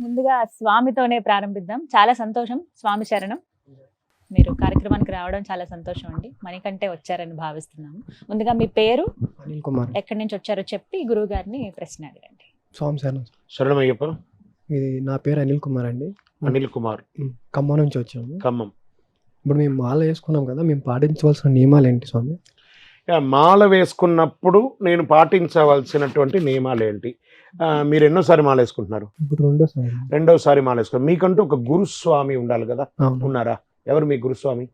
ముందుగా స్వామితోనే ప్రారంభిద్దాం. చాలా సంతోషం, స్వామి శరణం. మీరు కార్యక్రమానికి రావడం చాలా సంతోషం అండి. మణికంఠే వచ్చారని భావిస్తున్నాము. ముందుగా మీ పేరు, అనిల్ కుమార్. ఎక్కడి నుంచి వచ్చారో చెప్పి గురువు గారిని ప్రశ్న అడగండి. స్వామి శరణం. శరణమయ్యప్ప. ఇది నా పేరు అనిల్ కుమార్ అండి. అనిల్ కుమార్, ఖమ్మం నుంచి వచ్చాము. ఖమ్మం. ఇప్పుడు మేము మాల వేసుకున్నాం కదా, మేము పాటించవలసిన నియమాలు ఏంటి స్వామి? మాల వేసుకున్నప్పుడు నేను పాటించవలసినటువంటి నియమాలు ఏంటి? మీరు ఎన్నోసారి మాల వేసుకుంటున్నారు? ఇప్పుడు రెండోసారి. రెండోసారి మాల వేసుకున్నారు. మీకంటూ ఒక గురుస్వామి ఉండాలి కదా, అవును. ఉన్నారా? ఎవరు మీ గురుస్వామి?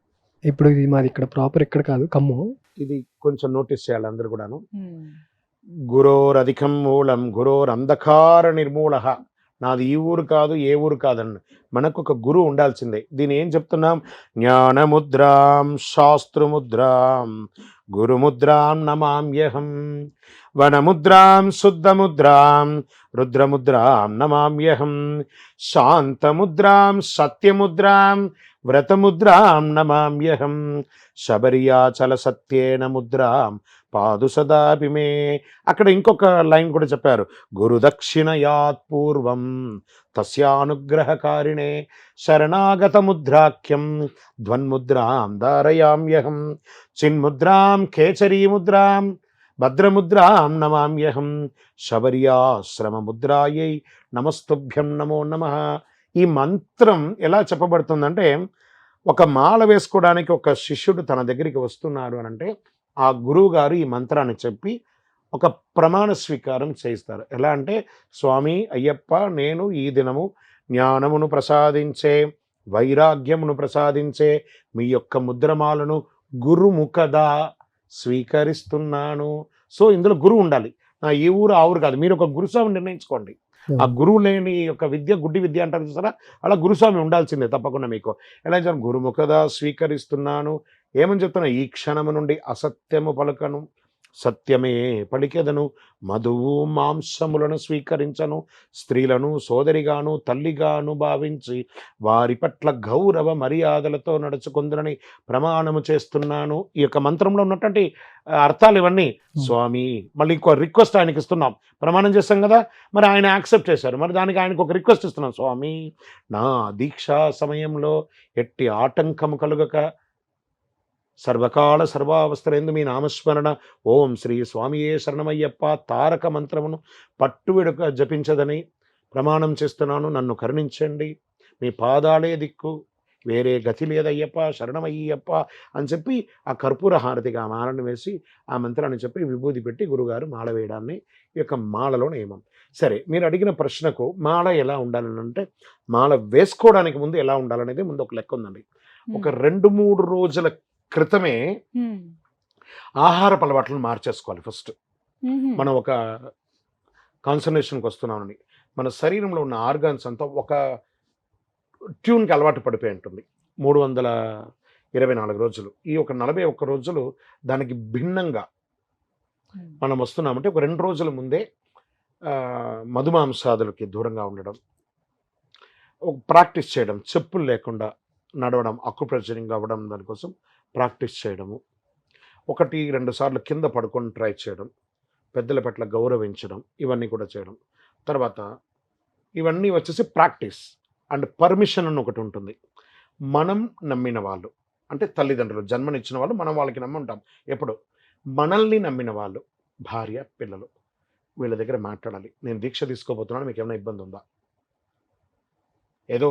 ఇప్పుడు ఇది మాది ఇక్కడ ప్రాపర్ ఇక్కడ కాదు, ఖమ్మం. ఇది కొంచెం నోటీస్ చేయాలి అందరు కూడాను. గురోరధికం మూలం గురోర్ అంధకార నిర్మూలః. నాది ఈ ఊరు కాదు, ఏ ఊరు కాదన్న మనకు ఒక గురువు ఉండాల్సిందే. దీని ఏం చెప్తున్నాం? జ్ఞానముద్రాం శాస్త్రముద్రాం గురుముద్రాం నమామ్యహం, వనముద్రాం శుద్ధముద్రాం రుద్రముద్రాం నమామ్యహం, శాంతముద్రాం సత్యముద్రాం వ్రతముద్రాం నమామ్యహం, శబర్యాచల సత్యేన ముద్రాం పాదు సదాపి మే. అక్కడ ఇంకొక లైన్ కూడా చెప్పారు, గురుదక్షిణయాత్ పూర్వం తస్యానుగ్రహకారిణే శరణాగత ముద్రాఖ్యం ధ్వన్ముద్రాం ధారయామ్యహం, చిన్ముద్రాం కేచరీముద్రాం భద్రముద్రాం నమామ్యహం, శబర్యాశ్రమ ముద్రాయై నమస్తుభ్యం నమో నమః. ఈ మంత్రం ఎలా చెప్పబడుతుందంటే, ఒక మాల వేసుకోవడానికి ఒక శిష్యుడు తన దగ్గరికి వస్తున్నారు అని అంటే ఆ గురువు గారు ఈ మంత్రాన్ని చెప్పి ఒక ప్రమాణ స్వీకారం చేయిస్తారు. ఎలా అంటే, స్వామి అయ్యప్ప, నేను ఈ దినము జ్ఞానమును ప్రసాదించే వైరాగ్యమును ప్రసాదించే మీ యొక్క ముద్రమాలను గురుముఖదా స్వీకరిస్తున్నాను. సో ఇందులో గురువు ఉండాలి. నా ఈ ఊరు ఆ ఊరు కాదు, మీరు ఒక గురుస్వామి నిర్ణయించుకోండి. ఆ గురువు లేని యొక్క విద్య గుడ్డి విద్య అంటారు చూసారా, అలా గురుస్వామి ఉండాల్సిందే తప్పకుండా మీకు. ఎలా చెప్పాను? గురుముఖదా స్వీకరిస్తున్నాను. ఏమని చెప్తున్నా? ఈ క్షణము నుండి అసత్యము పలకను, సత్యమే పలికెదను, మధువు మాంసములను స్వీకరించను, స్త్రీలను సోదరిగాను తల్లిగాను భావించి వారి పట్ల గౌరవ మర్యాదలతో నడుచుకుందునని ప్రమాణము చేస్తున్నాను. ఈ యొక్క మంత్రంలో ఉన్నటువంటి అర్థాలు ఇవన్నీ. స్వామి, మళ్ళీ ఇంకో రిక్వెస్ట్ ఆయనకి ఇస్తున్నాం. ప్రమాణం చేస్తాం కదా, మరి ఆయన యాక్సెప్ట్ చేశారు, మరి దానికి ఆయనకు ఒక రిక్వెస్ట్ ఇస్తున్నాం. స్వామి, నా దీక్షా సమయంలో ఎట్టి ఆటంకము కలుగక సర్వకాల సర్వావస్థలందు మీ నామస్మరణ ఓం శ్రీ స్వామియే శరణమయ్యప్ప తారక మంత్రమును పట్టువిడక జపించదని ప్రమాణం చేస్తున్నాను. నన్ను కరుణించండి, మీ పాదాలే దిక్కు, వేరే గతి లేదయ్యప్ప, శరణమయ్యప్ప అని చెప్పి ఆ కర్పూర హారతిగా ఆ మాలను వేసి ఆ మంత్రాన్ని చెప్పి విభూది పెట్టి గురుగారు మాల వేయడాన్ని ఈ యొక్క మాలలో నియమం. సరే, మీరు అడిగిన ప్రశ్నకు మాల ఎలా ఉండాలని అంటే, మాల వేసుకోవడానికి ముందు ఎలా ఉండాలనేది ముందు ఒక లెక్క ఉందండి. ఒక 2-3 రోజుల క్రితమే ఆహారపు అలవాట్లను మార్చేసుకోవాలి. ఫస్ట్ మనం ఒక కాన్సన్ట్రేషన్కి వస్తున్నామని మన శరీరంలో ఉన్న ఆర్గాన్స్ అంతా ఒక ట్యూన్కి అలవాటు పడిపోయి ఉంటుంది. 324 రోజులు. ఈ ఒక 41 రోజులు దానికి భిన్నంగా మనం వస్తున్నామంటే, ఒక 2 రోజుల ముందే మధుమాంసాదులకి దూరంగా ఉండడం, ప్రాక్టీస్ చేయడం, చెప్పులు లేకుండా నడవడం, అక్యుప్రెషరింగ్ అవ్వడం, దానికోసం ప్రాక్టీస్ చేయడము, 1-2 సార్లు కింద పడుకొని ట్రై చేయడం, పెద్దల పట్ల గౌరవించడం, ఇవన్నీ కూడా చేయడం. తర్వాత ఇవన్నీ వచ్చేసి ప్రాక్టీస్ అండ్ పర్మిషన్ అని ఒకటి ఉంటుంది. మనం నమ్మిన వాళ్ళు అంటే తల్లిదండ్రులు, జన్మనిచ్చిన వాళ్ళు, మనం వాళ్ళకి నమ్మి ఉంటాం. ఎప్పుడు మనల్ని నమ్మిన వాళ్ళు, భార్య పిల్లలు, వీళ్ళ దగ్గర మాట్లాడాలి. నేను దీక్ష తీసుకోబోతున్నాను, మీకు ఏమైనా ఇబ్బంది ఉందా? ఏదో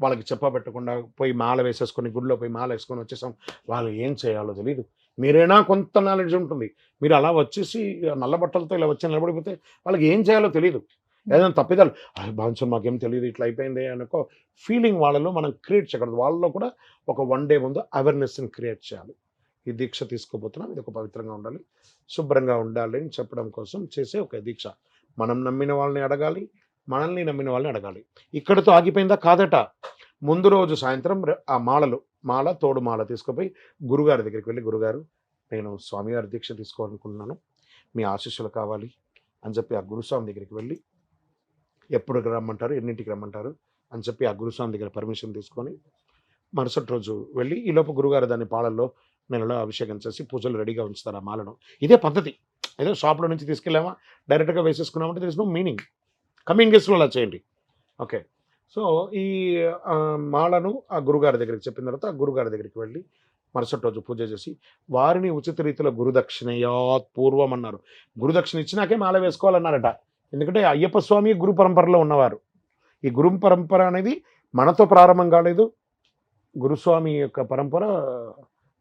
వాళ్ళకి చెప్పబెట్టకుండా పోయి మాల వేసేసుకొని గుడిలో పోయి మాల వేసుకొని వచ్చేసాం, వాళ్ళు ఏం చేయాలో తెలియదు. మీరైనా కొంత నాలెడ్జ్ ఉంటుంది, మీరు అలా వచ్చేసి నల్ల బట్టలతో ఇలా వచ్చి నిలబడిపోతే వాళ్ళకి ఏం చేయాలో తెలియదు. ఏదైనా తప్పిదాలు, భావించు మాకేం తెలియదు ఇట్లా అయిపోయింది అనుకో ఫీలింగ్ వాళ్ళలో మనం క్రియేట్ చేయకూడదు. వాళ్ళలో కూడా ఒక 1 డే ముందు అవేర్నెస్ని క్రియేట్ చేయాలి. ఈ దీక్ష తీసుకోబోతున్నాం, ఇది ఒక పవిత్రంగా ఉండాలి, శుభ్రంగా ఉండాలి అని చెప్పడం కోసం చేసే ఒక దీక్ష. మనం నమ్మిన వాళ్ళని అడగాలి, మనల్ని నమ్మిన వాళ్ళని అడగాలి. ఇక్కడతో ఆగిపోయిందా? కాదట. ముందు రోజు సాయంత్రం ఆ మాల తోడు మాల తీసుకుపోయి గురుగారి దగ్గరికి వెళ్ళి, గురుగారు, నేను స్వామివారి దీక్ష తీసుకోవాలనుకుంటున్నాను, మీ ఆశీస్సులు కావాలి అని చెప్పి ఆ గురుస్వామి దగ్గరికి వెళ్ళి, ఎప్పుడు రమ్మంటారు, ఎన్నింటికి రమ్మంటారు అని చెప్పి ఆ గురుస్వామి దగ్గర పర్మిషన్ తీసుకొని మరుసటి రోజు వెళ్ళి, ఈలోపు గురుగారు దాన్ని పాలల్లో నెలలో అభిషేకం చేసి పూజలు రెడీగా ఉంచుతారు ఆ మాలను. ఇదే పద్ధతి. ఏదో షాప్లో నుంచి తీసుకెళ్ళామా డైరెక్ట్గా వేసేసుకున్నామంటే దిస్ నో మీనింగ్. కమింగ్ గెస్ట్లో అలా చేయండి. ఓకే. సో, ఈ మాలను ఆ గురుగారి దగ్గరికి చెప్పిన తర్వాత, ఆ గురుగారి దగ్గరికి వెళ్ళి మరుసటి రోజు పూజ చేసి, వారిని ఉచిత రీతిలో గురుదక్షిణయాత్ పూర్వం అన్నారు. గురుదక్షిణ ఇచ్చినాకే మాల వేసుకోవాలన్నారట. ఎందుకంటే అయ్యప్ప స్వామి గురు పరంపరలో ఉన్నవారు. ఈ గురు పరంపర అనేది మనతో ప్రారంభం కాలేదు. గురుస్వామి యొక్క పరంపర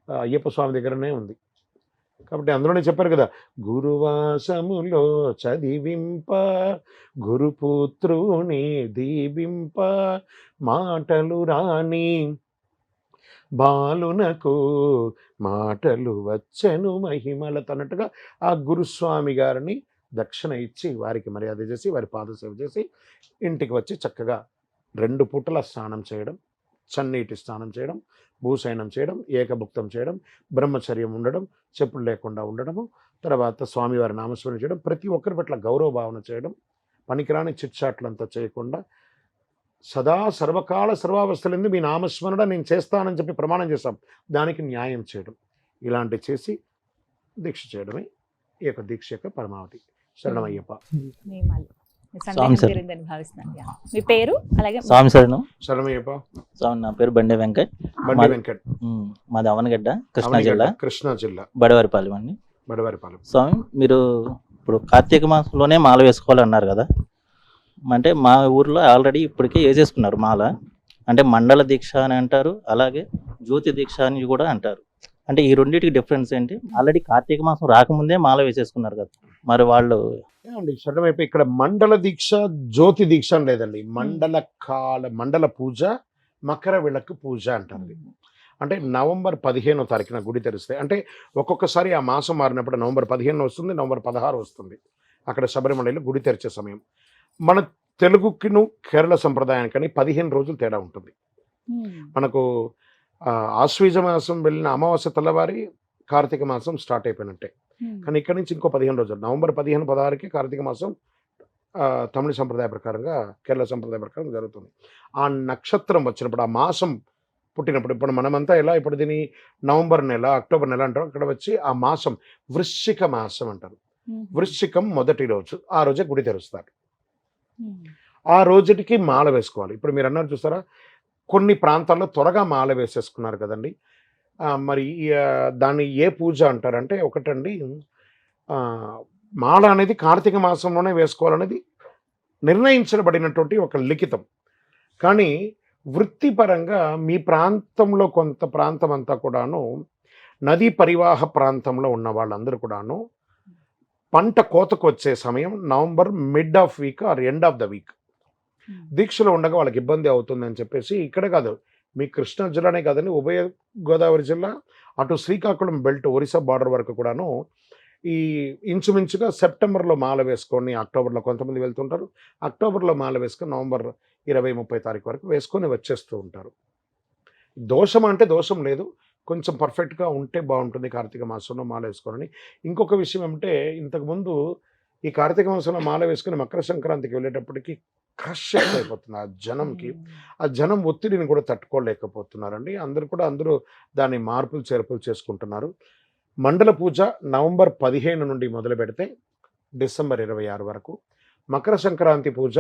అయ్యప్ప స్వామి దగ్గరనే ఉంది. కాబట్టి అందులోనే చెప్పారు కదా, గురువాసములో చదివింప గురుపుత్రుని దీవింప మాటలు రాని బాలునకు మాటలు వచ్చెను మహిమలతో అన్నట్టుగా ఆ గురుస్వామి గారిని దక్షిణ ఇచ్చి వారికి మర్యాద చేసి వారి పాదసేవ చేసి ఇంటికి వచ్చి చక్కగా 2 పూటల స్నానం చేయడం, చన్నీటి స్నానం చేయడం, భూశయనం చేయడం, ఏకభుక్తం చేయడం, బ్రహ్మచర్యం ఉండడం, చెప్పులు లేకుండా ఉండడము, తర్వాత స్వామివారి నామస్మరణ చేయడం, ప్రతి ఒక్కరి పట్ల గౌరవ భావన చేయడం, పనికిరాని చిట్చాట్లంతా చేయకుండా సదా సర్వకాల సర్వావస్థలందు మీ నామస్మరణ నేను చేస్తానని చెప్పి ప్రమాణం చేస్తాం, దానికి న్యాయం చేయడం, ఇలాంటివి చేసి దీక్ష చేయడమే ఈ యొక్క దీక్ష యొక్క పరమావధి. శరణమయ్యప్ప. నియమాలు. మీ సందేహం స్వామి సార్. తీరిందని భావిస్తున్నాను. యా. మీ పేరు అలాగే స్వామి శరణం. శరణమయ్యప్ప. స్వామి నా పేరు బండి వెంకట్. బండి వెంకట్. మాది అవనగడ్డ, కృష్ణా జిల్లా, కృష్ణా జిల్లా, బడవారిపాలెం అండి. బడవారిపాలెం. స్వామి మీరు ఇప్పుడు కార్తీక మాసంలోనే మాల వేసుకోవాలన్నారు కదా, అంటే మా ఊర్లో ఆల్రెడీ ఇప్పటికే వేసేసుకున్నారు మాల. అంటే మండల దీక్ష అని అంటారు, అలాగే జ్యోతి దీక్ష అని కూడా అంటారు. అంటే ఈ రెండింటికి డిఫరెన్స్ ఏంటి? ఆల్రెడీ కార్తీక మాసం రాకముందే మాల వేసేసుకున్నారు కదా, మరి వాళ్ళు అండి శరణమైపోయి ఇక్కడ మండల దీక్ష జ్యోతి దీక్ష అని లేదండి. మండల పూజ, మకర విళక్కు పూజ అంటారు. అంటే నవంబర్ 15వ తారీఖున గుడి తెరిస్తే, అంటే ఒక్కొక్కసారి ఆ మాసం మారినప్పుడు నవంబర్ 15 వస్తుంది, నవంబర్ 16 వస్తుంది. అక్కడ శబరిమలలో గుడి తెరిచే సమయం. మన తెలుగుకిను కేరళ సంప్రదాయానికని 15 రోజులు తేడా ఉంటుంది. మనకు ఆశ్వీజ మాసం వెళ్ళిన అమావాస్య తెల్లవారి కార్తీక మాసం స్టార్ట్ అయిపోయినట్టే. కానీ ఇక్కడ నుంచి ఇంకో 15 రోజులు, నవంబర్ 15, 16కి కార్తీక మాసం తమిళ సంప్రదాయ ప్రకారంగా, కేరళ సంప్రదాయ ప్రకారం జరుగుతుంది. ఆ నక్షత్రం వచ్చినప్పుడు, ఆ మాసం పుట్టినప్పుడు, ఇప్పుడు మనమంతా ఎలా ఇప్పుడు దీన్ని నవంబర్ నెల, అక్టోబర్ నెల అంటారు, అక్కడ వచ్చి ఆ మాసం వృశ్చిక మాసం అంటారు. వృశ్చికం మొదటి రోజు, ఆ రోజే గుడి తెరుస్తారు. ఆ రోజుకి మాల వేసుకోవాలి. ఇప్పుడు మీరు అన్నారు చూస్తారా, కొన్ని ప్రాంతాల్లో త్వరగా మాల వేసేసుకున్నారు కదండి. మరి దాన్ని ఏ పూజ అంటారంటే, ఒకటండి మాల అనేది కార్తీక మాసంలోనే వేసుకోవాలనేది నిర్ణయించబడినటువంటి ఒక లిఖితం. కానీ వృత్తిపరంగా మీ ప్రాంతంలో కొంత ప్రాంతం అంతా కూడాను నదీ పరివాహ ప్రాంతంలో ఉన్న వాళ్ళందరూ కూడాను పంట కోతకు వచ్చే సమయం November mid of week or end of the week దీక్షలో ఉండగా వాళ్ళకి ఇబ్బంది అవుతుందని చెప్పేసి, ఇక్కడ కాదు మీ కృష్ణా జిల్లానే కాదండి, ఉభయ గోదావరి జిల్లా, అటు శ్రీకాకుళం బెల్ట్, ఒరిస్సా బార్డర్ వరకు కూడాను ఈ ఇంచుమించుగా సెప్టెంబర్లో మాల వేసుకొని, అక్టోబర్లో కొంతమంది వెళ్తుంటారు, అక్టోబర్లో మాల వేసుకొని నవంబర్ 20-30 తారీఖు వరకు వేసుకొని వచ్చేస్తూ ఉంటారు. దోషం అంటే దోషం లేదు, కొంచెం పర్ఫెక్ట్గా ఉంటే బాగుంటుంది కార్తీక మాసంలో మాల వేసుకోవాలని. ఇంకొక విషయం ఏమంటే, ఇంతకుముందు ఈ కార్తీక మాసంలో మాల వేసుకుని మకర సంక్రాంతికి వెళ్ళేటప్పటికి క్రష్ అయిపోతుంది ఆ జనంకి. ఆ జనం ఒత్తిడిని కూడా తట్టుకోలేకపోతున్నారండి. అందరూ దాన్ని మార్పులు చేర్పులు చేసుకుంటున్నారు. మండల పూజ నవంబర్ 15 నుండి మొదలు పెడితే డిసెంబర్ 26 వరకు, మకర సంక్రాంతి పూజ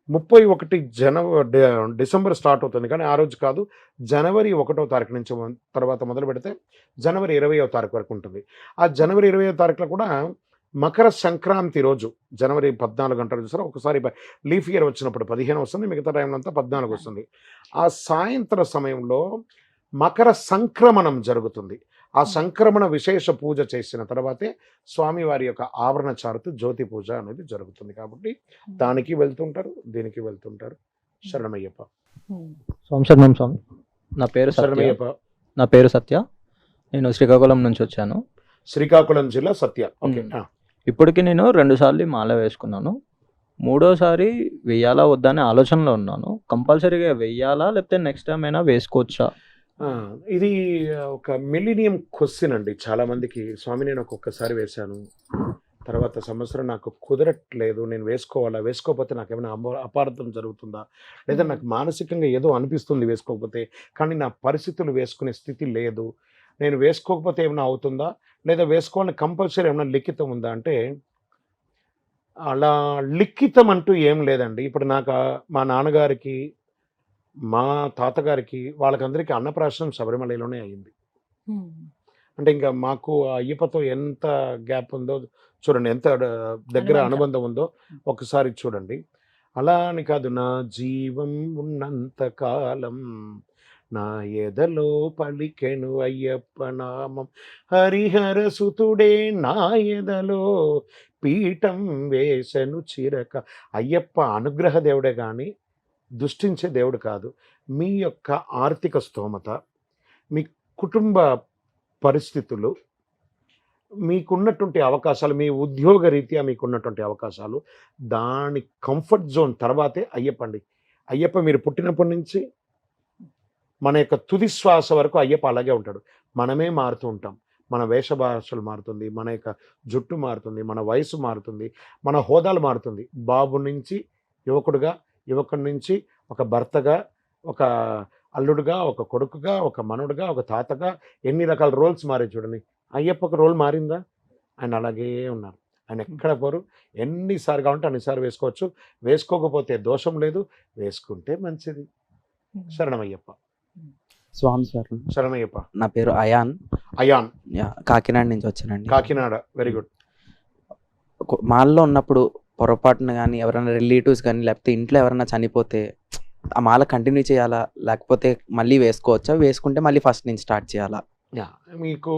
31 డిసెంబర్ స్టార్ట్ అవుతుంది, కానీ ఆ రోజు కాదు, జనవరి 1వ తారీఖు నుంచి తర్వాత మొదలు పెడితే జనవరి 20వ తారీఖు వరకు ఉంటుంది. ఆ జనవరి 20వ తారీఖులో కూడా మకర సంక్రాంతి రోజు జనవరి 14 గంటలు చూసారా, ఒకసారి లీఫ్ ఇయర్ వచ్చినప్పుడు 15 వస్తుంది, మిగతా టైంలో అంతా 14 వస్తుంది. ఆ సాయంత్ర సమయంలో మకర సంక్రమణం జరుగుతుంది. ఆ సంక్రమణ విశేష పూజ చేసిన తర్వాతే స్వామివారి యొక్క ఆవరణ చారుతు జ్యోతి పూజ అనేది జరుగుతుంది. కాబట్టి దానికి వెళ్తుంటారు, దీనికి వెళ్తుంటారు. శరణమయ్యప్ప. స్వామి శరణం స్వామి. నా పేరు సత్య. శరణమయ్యప్ప. నా పేరు సత్య. నేను శ్రీకాకుళం నుంచి వచ్చాను. శ్రీకాకుళం జిల్లా సత్య. ఓకే. ఇప్పటికి నేను 2 సార్లు మాల వేసుకున్నాను. 3వసారి వెయ్యాలా వద్దా అనే ఆలోచనలో ఉన్నాను. కంపల్సరీగా వెయ్యాలా, లేకపోతే నెక్స్ట్ టైం అయినా వేసుకోవచ్చా? ఇది ఒక మిలీనియం క్వశ్చన్ అండి చాలా మందికి. స్వామి నేను ఒక్కొక్కసారి వేశాను, తర్వాత సంవత్సరం నాకు కుదరట్లేదు, నేను వేసుకోవాలా, వేసుకోకపోతే నాకు ఏమైనా అపార్థం జరుగుతుందా, లేదా నాకు మానసికంగా ఏదో అనిపిస్తుంది వేసుకోకపోతే, కానీ నా పరిస్థితులు వేసుకునే స్థితి లేదు, నేను వేసుకోకపోతే ఏమైనా అవుతుందా, లేదా వేసుకోవాలని కంపల్సరీ ఏమైనా లిఖితం ఉందా అంటే, అలా లిఖితం అంటూ ఏం లేదండి. ఇప్పుడు మా నాన్నగారికి, మా తాతగారికి వాళ్ళకందరికీ అన్నప్రాసనం శబరిమలలోనే అయింది. అంటే ఇంకా మాకు ఆ అయ్యప్పతో ఎంత గ్యాప్ ఉందో చూడండి, ఎంత దగ్గర అనుబంధం. అనుబంధం ఉందో ఒకసారి చూడండి. అలా అని కాదు, నా జీవం ఉన్నంత కాలం నా ఎదలో పలికెను అయ్యప్ప నామం, హరిహర సుతుడే నా ఎదలో పీఠం వేసెను చిరక. అయ్యప్ప అనుగ్రహ దేవుడే కానీ దుష్టించే దేవుడు కాదు. మీ యొక్క ఆర్థిక స్తోమత, మీ కుటుంబ పరిస్థితులు, మీకున్నటువంటి అవకాశాలు, మీ ఉద్యోగ రీత్యా మీకున్నటువంటి అవకాశాలు, దాని కంఫర్ట్ జోన్ తర్వాతే అయ్యప్ప అండి. అయ్యప్ప మీరు పుట్టినప్పటి నుంచి మన యొక్క తుది శ్వాస వరకు అయ్యప్ప అలాగే ఉంటాడు. మనమే మారుతూ ఉంటాం. మన వేషభాషలు మారుతుంది, మన యొక్క జుట్టు మారుతుంది, మన వయసు మారుతుంది, మన హోదాలు మారుతుంది. బాబు నుంచి యువకుడిగా, యువకుడి నుంచి ఒక భర్తగా, ఒక అల్లుడుగా, ఒక కొడుకుగా, ఒక మనవడుగా, ఒక తాతగా, ఎన్ని రకాల రోల్స్ మారే చూడండి. అయ్యప్పకు రోల్ మారిందా? ఆయన అలాగే ఉన్నారు. ఆయన ఎక్కడ పోరు. ఎన్నిసార్లు కావాలంటే అన్నిసార్లు వేసుకోవచ్చు. వేసుకోకపోతే దోషం లేదు, వేసుకుంటే మంచిది. శరణమయ్యప్ప. స్వామి శరణం. శరణమయ్యప్ప. నా పేరు అయాన్. అయాన్, కాకినాడ నుంచి వచ్చానండి. కాకినాడ. Very good. మాల్లో ఉన్నప్పుడు పొరపాటున కానీ ఎవరైనా రిలేటివ్స్ కానీ లేకపోతే ఇంట్లో ఎవరైనా చనిపోతే ఆ మాల కంటిన్యూ చేయాలా, లేకపోతే మళ్ళీ వేసుకోవచ్చా, వేసుకుంటే మళ్ళీ ఫస్ట్ నుంచి స్టార్ట్ చేయాలా? మీకు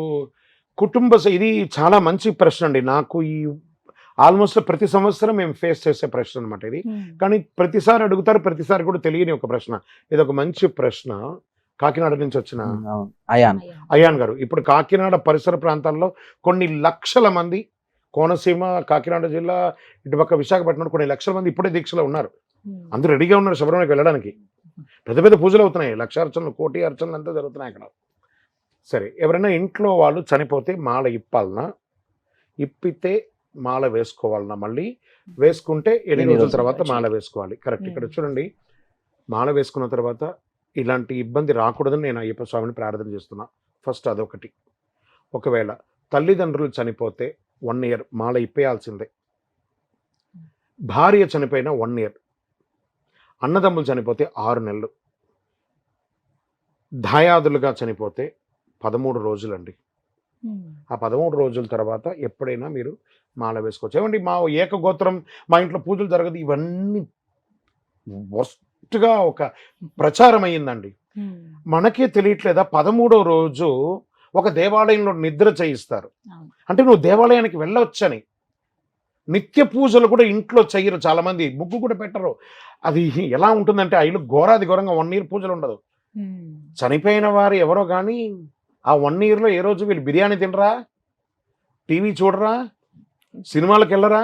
ఇది చాలా మంచి ప్రశ్న అండి. నాకు ఈ ఆల్మోస్ట్ ప్రతి సంవత్సరం మేము ఫేస్ చేసే ప్రశ్న అనమాట ఇది. కానీ ప్రతిసారి అడుగుతారు, ప్రతిసారి కూడా తెలియని ఒక ప్రశ్న. ఇది ఒక మంచి ప్రశ్న. కాకినాడ నుంచి వచ్చిన అవును, అయాన్. అయాన్ గారు, ఇప్పుడు కాకినాడ పరిసర ప్రాంతాల్లో కొన్ని లక్షల మంది, కోనసీమ, కాకినాడ జిల్లా, ఇటుపక్క విశాఖపట్నం కొన్ని లక్షల మంది ఇప్పుడే దీక్షలో ఉన్నారు. అందరూ రెడీగా ఉన్నారు శబరిమలకి వెళ్ళడానికి. పెద్ద పెద్ద పూజలు అవుతున్నాయి, లక్ష అర్చనలు, కోటి అర్చనలు అంతా జరుగుతున్నాయి అక్కడ. సరే, ఎవరైనా ఇంట్లో వాళ్ళు చనిపోతే మాల ఇప్పాలనా, ఇప్పితే మాల వేసుకోవాలన్నా, మళ్ళీ వేసుకుంటే ఎన్ని రోజుల తర్వాత మాల వేసుకోవాలి? కరెక్ట్. ఇక్కడ చూడండి, మాల వేసుకున్న తర్వాత ఇలాంటి ఇబ్బంది రాకూడదని నేను అయ్యప్ప స్వామిని ప్రార్థన చేస్తున్నా. ఫస్ట్ అదొకటి. ఒకవేళ తల్లిదండ్రులు చనిపోతే 1 year మాల ఇప్పేయాల్సిందే. భార్య చనిపోయినా 1 year. అన్నదమ్ములు చనిపోతే 6 నెలలు. దాయాదులుగా చనిపోతే 13 రోజులండి. ఆ 13 రోజుల తర్వాత ఎప్పుడైనా మీరు మాల వేసుకోవచ్చు. ఏమండి, మా ఏకగోత్రం, మా ఇంట్లో పూజలు జరగదు, ఇవన్నీ వర్స్ట్గా ఒక ప్రచారం అయ్యిందండి. మనకే తెలియట్లేదా? 13వ రోజు ఒక దేవాలయంలో నిద్ర చేయిస్తారు. అంటే నువ్వు దేవాలయానికి వెళ్ళవచ్చని. నిత్య పూజలు కూడా ఇంట్లో చెయ్యరు చాలామంది, ముగ్గు కూడా పెట్టరు. అది ఎలా ఉంటుందంటే ఆ ఇల్లు ఘోరాది ఘోరంగా 1 year పూజలు ఉండదు. చనిపోయిన వారు ఎవరో కానీ ఆ 1 yearలో ఏ రోజు వీళ్ళు బిర్యానీ తినరా, టీవీ చూడరా, సినిమాలకు వెళ్ళరా,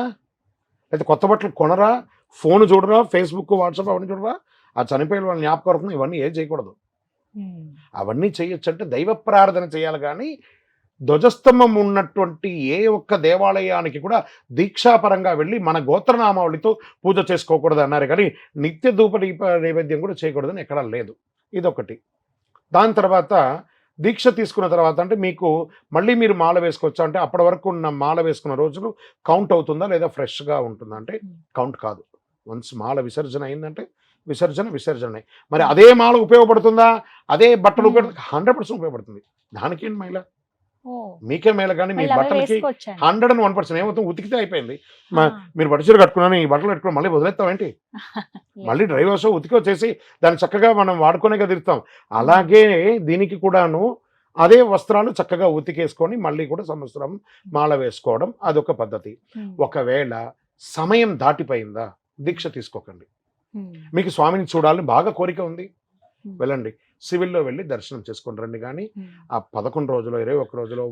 లేకపోతే కొత్త బట్టలు కొనరా, ఫోన్ చూడరా, ఫేస్బుక్, వాట్సాప్ అవన్నీ చూడరా. ఆ చనిపోయిన వాళ్ళ జ్ఞాపకార్థం ఇవన్నీ ఏం చేయకూడదు. అవన్నీ చేయొచ్చు అంటే దైవ ప్రార్థన చేయాలి. కానీ ధ్వజస్తంభం ఉన్నటువంటి ఏ ఒక్క దేవాలయానికి కూడా దీక్షాపరంగా వెళ్ళి మన గోత్రనామావళితో పూజ చేసుకోకూడదు అన్నారు. కానీ నిత్య ధూప నైవేద్యం కూడా చేయకూడదని ఎక్కడా లేదు. ఇదొకటి. దాని తర్వాత దీక్ష తీసుకున్న తర్వాత అంటే మీకు మళ్ళీ మీరు మాల వేసుకోవచ్చా అంటే అప్పటి వరకు ఉన్న మాల వేసుకున్న రోజులు కౌంట్ అవుతుందా లేదా ఫ్రెష్గా ఉంటుందా అంటే కౌంట్ కాదు. వన్స్ మాల విసర్జన అయిందంటే విసర్జన. మరి అదే మాల ఉపయోగపడుతుందా, అదే బట్టలు 100% ఉపయోగపడుతుంది. దానికేంటి మైల, మీకే మేల. కానీ మీ బట్టలకి 101% ఏమవుతుంది, ఉతికితే అయిపోయింది. మీరు బట్టచీర కట్టుకున్నాను, ఈ బట్టలు పెట్టుకుని మళ్ళీ వదిలేస్తామేంటి? మళ్ళీ డ్రై వాష్ ఉతికి వచ్చేసి దాన్ని చక్కగా మనం వాడుకునే కదిరుతాం. అలాగే దీనికి కూడాను అదే వస్త్రాలు చక్కగా ఉతికేసుకొని మళ్ళీ కూడా సంవత్సరం మాల వేసుకోవడం అదొక పద్ధతి. ఒకవేళ సమయం దాటిపోయిందా, దీక్ష తీసుకోకండి. మీకు స్వామిని చూడాలని బాగా కోరిక ఉంది, వెళ్ళండి, సివిల్లో వెళ్ళి దర్శనం చేసుకుని రండి. కానీ ఆ 11 రోజులో 21 రోజులో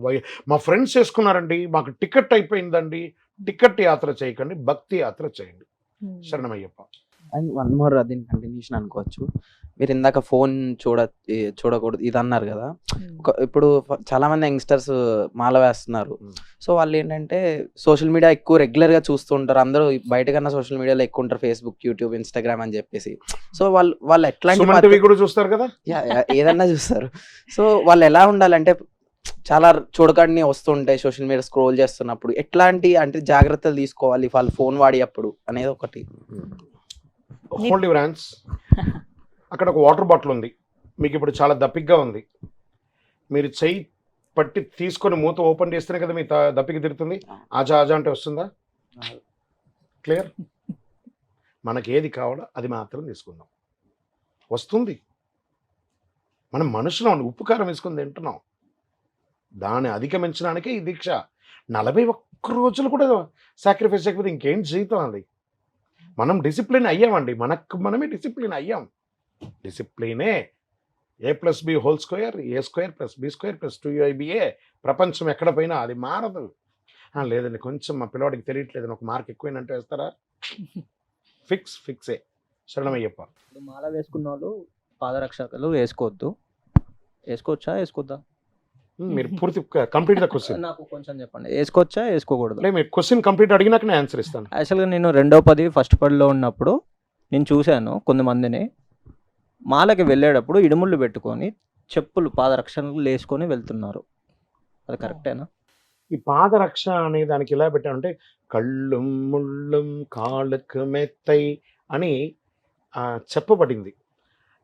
మా ఫ్రెండ్స్ చేసుకున్నారండి, మాకు టికెట్ అయిపోయిందండి, టికెట్ యాత్ర చేయకండి, భక్తి యాత్ర చేయండి. శరణమయ్యప్ప. అండ్ 1 more దీని కంటిన్యూషన్ అనుకోవచ్చు. మీరు ఇందాక ఫోన్ చూడకూడదు ఇది అన్నారు కదా. ఇప్పుడు చాలా మంది యంగ్స్టర్స్ మాల వేస్తున్నారు. సో వాళ్ళు ఏంటంటే సోషల్ మీడియా ఎక్కువ రెగ్యులర్గా చూస్తూ ఉంటారు. అందరూ బయట కన్నా సోషల్ మీడియాలో ఎక్కువ ఉంటారు, ఫేస్బుక్, యూట్యూబ్, ఇన్స్టాగ్రామ్ అని చెప్పేసి. సో వాళ్ళు ఎట్లాంటి కూడా చూస్తారు కదా, ఏదన్నా చూస్తారు. సో వాళ్ళు ఎలా ఉండాలంటే చాలా చూడకండి వస్తుంటాయి సోషల్ మీడియా స్క్రోల్ చేస్తున్నప్పుడు. ఎట్లాంటి అంటే జాగ్రత్తలు తీసుకోవాలి వాళ్ళు ఫోన్ వాడేటప్పుడు అనేది ఒకటి. Hold your hands. అక్కడ ఒక వాటర్ బాటిల్ ఉంది, మీకు ఇప్పుడు చాలా దప్పిగ్గా ఉంది. మీరు చెయ్యి పట్టి తీసుకొని మూత ఓపెన్ చేస్తేనే కదా మీ దప్పికి తిరుగుతుంది. ఆజా ఆజా అంటే వస్తుందా? క్లియర్? మనకి ఏది కావాలో అది మాత్రం తీసుకుందాం. వస్తుంది. మనం మనుషులం, ఉప్పు కారం వేసుకుని తింటున్నాం. దాన్ని అధిగమించడానికే ఈ దీక్ష. 41 రోజులు కూడా సాక్రిఫైస్ చేయకపోతే ఇంకేం జీవితం అది. మనం డిసిప్లిన్ అయ్యామండి, మనకు మనమే డిసిప్లిన్ అయ్యాం. డిసిప్లినే A+B² A²+B²+2AB ప్రపంచం ఎక్కడ పోయినా అది మారదు. లేదండి కొంచెం మా పిల్లవాడికి తెలియట్లేదు, ఒక మార్క్ ఎక్కువైనంటే వేస్తారా? ఫిక్సే. శరణమయ్యప్ప. ఇప్పుడు మాల వేసుకున్న వాళ్ళు పాదరక్షకులు వేసుకోవద్దు, వేసుకోవచ్చా వేసుకోవద్దా? మీరు పూర్తి కంప్లీట్గా క్వశ్చన్ నాకు కొంచెం చెప్పండి, వేసుకోవచ్చా వేసుకోకూడదు? మీరు క్వశ్చన్ కంప్లీట్ అడిగినాక నేను ఆన్సర్ ఇస్తాను. యాక్చువల్గా నేను 2వ 10 ఫస్ట్ పడిలో ఉన్నప్పుడు నేను చూశాను కొంతమందిని మాలకి వెళ్ళేటప్పుడు ఇడుముళ్ళు పెట్టుకొని చెప్పులు పాదరక్షణలు వేసుకొని వెళ్తున్నారు. అది కరెక్టేనా? ఈ పాదరక్ష అనే దానికి ఎలా పెట్టానంటే కళ్ళుం ముళ్ళుం కాళ్ళకు మెత్తై అని చెప్పబడింది.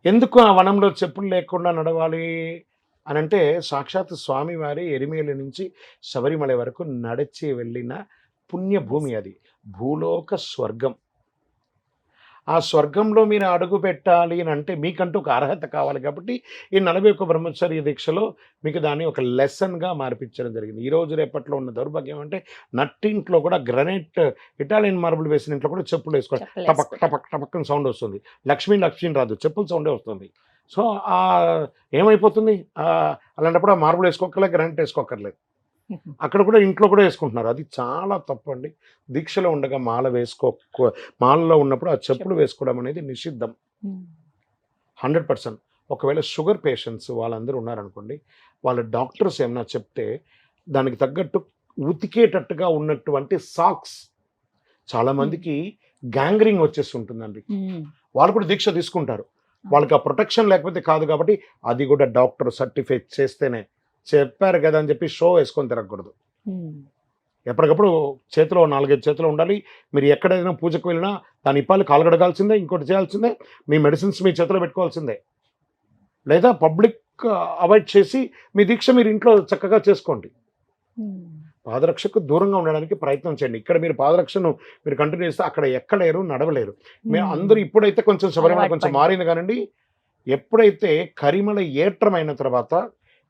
ఎందుకు ఆ వనంలో చెప్పులు లేకుండా నడవాలి అని అంటే సాక్షాత్ స్వామివారి ఎరిమేలి నుంచి శబరిమల వరకు నడిచి వెళ్ళిన పుణ్యభూమి అది. భూలోక స్వర్గం. ఆ స్వర్గంలో మీరు అడుగు పెట్టాలి అని అంటే మీకంటూ ఒక అర్హత కావాలి. కాబట్టి ఈ 41 బ్రహ్మచర్య దీక్షలో మీకు దాన్ని ఒక లెసన్గా మార్పించడం జరిగింది. ఈరోజు రేపట్లో ఉన్న దౌర్భాగ్యం అంటే నట్టింట్లో కూడా గ్రనైట్ ఇటాలియన్ మార్బుల్ వేసిన ఇంట్లో కూడా చెప్పులు వేసుకోవాలి. టపక్ టపక్ టపక్ అని సౌండ్ వస్తుంది. లక్ష్మీ రాదు, చెప్పుల సౌండే వస్తుంది. సో ఏమైపోతుంది అలాంటప్పుడు ఆ మార్బుల్ వేసుకోకర్లేదు, గ్రానైట్ వేసుకోకర్లేదు. అక్కడ కూడా ఇంట్లో కూడా వేసుకుంటున్నారు. అది చాలా తప్పు అండి. దీక్షలో ఉండగా మాలలో ఉన్నప్పుడు ఆ చెప్పులు వేసుకోవడం అనేది నిషిద్ధం 100%. ఒకవేళ షుగర్ పేషెంట్స్ వాళ్ళందరూ ఉన్నారనుకోండి, వాళ్ళ డాక్టర్స్ ఏమన్నా చెప్తే దానికి తగ్గట్టు ఉతికేటట్టుగా ఉన్నటువంటి సాక్స్. చాలామందికి గ్యాంగ్రింగ్ వచ్చేసి ఉంటుందండి, వాళ్ళు కూడా దీక్ష తీసుకుంటారు. వాళ్ళకి ఆ ప్రొటెక్షన్ లేకపోతే కాదు. కాబట్టి అది కూడా డాక్టర్ సర్టిఫై చేస్తేనే. చెప్పారు కదా అని చెప్పి షో వేసుకొని తిరగకూడదు. ఎప్పటికప్పుడు చేతిలో 4-5 చేతులు ఉండాలి. మీరు ఎక్కడైనా పూజకు వెళ్ళినా దాని ఇప్పాలి, కాలు కడగాల్సిందే, ఇంకోటి చేయాల్సిందే, మీ మెడిసిన్స్ మీ చేతిలో పెట్టుకోవాల్సిందే. లేదా పబ్లిక్ అవాయిడ్ చేసి మీ దీక్ష మీరు ఇంట్లో చక్కగా చేసుకోండి. పాదరక్షకు దూరంగా ఉండడానికి ప్రయత్నం చేయండి. ఇక్కడ మీరు పాదరక్షను మీరు కంటిన్యూ చేస్తే అక్కడ ఎక్కలేరు, నడవలేరు. మీరు అందరూ ఇప్పుడైతే కొంచెం శబరిమల కొంచెం మారింది కానండి, ఎప్పుడైతే కరిమల ఏట్రమైన తర్వాత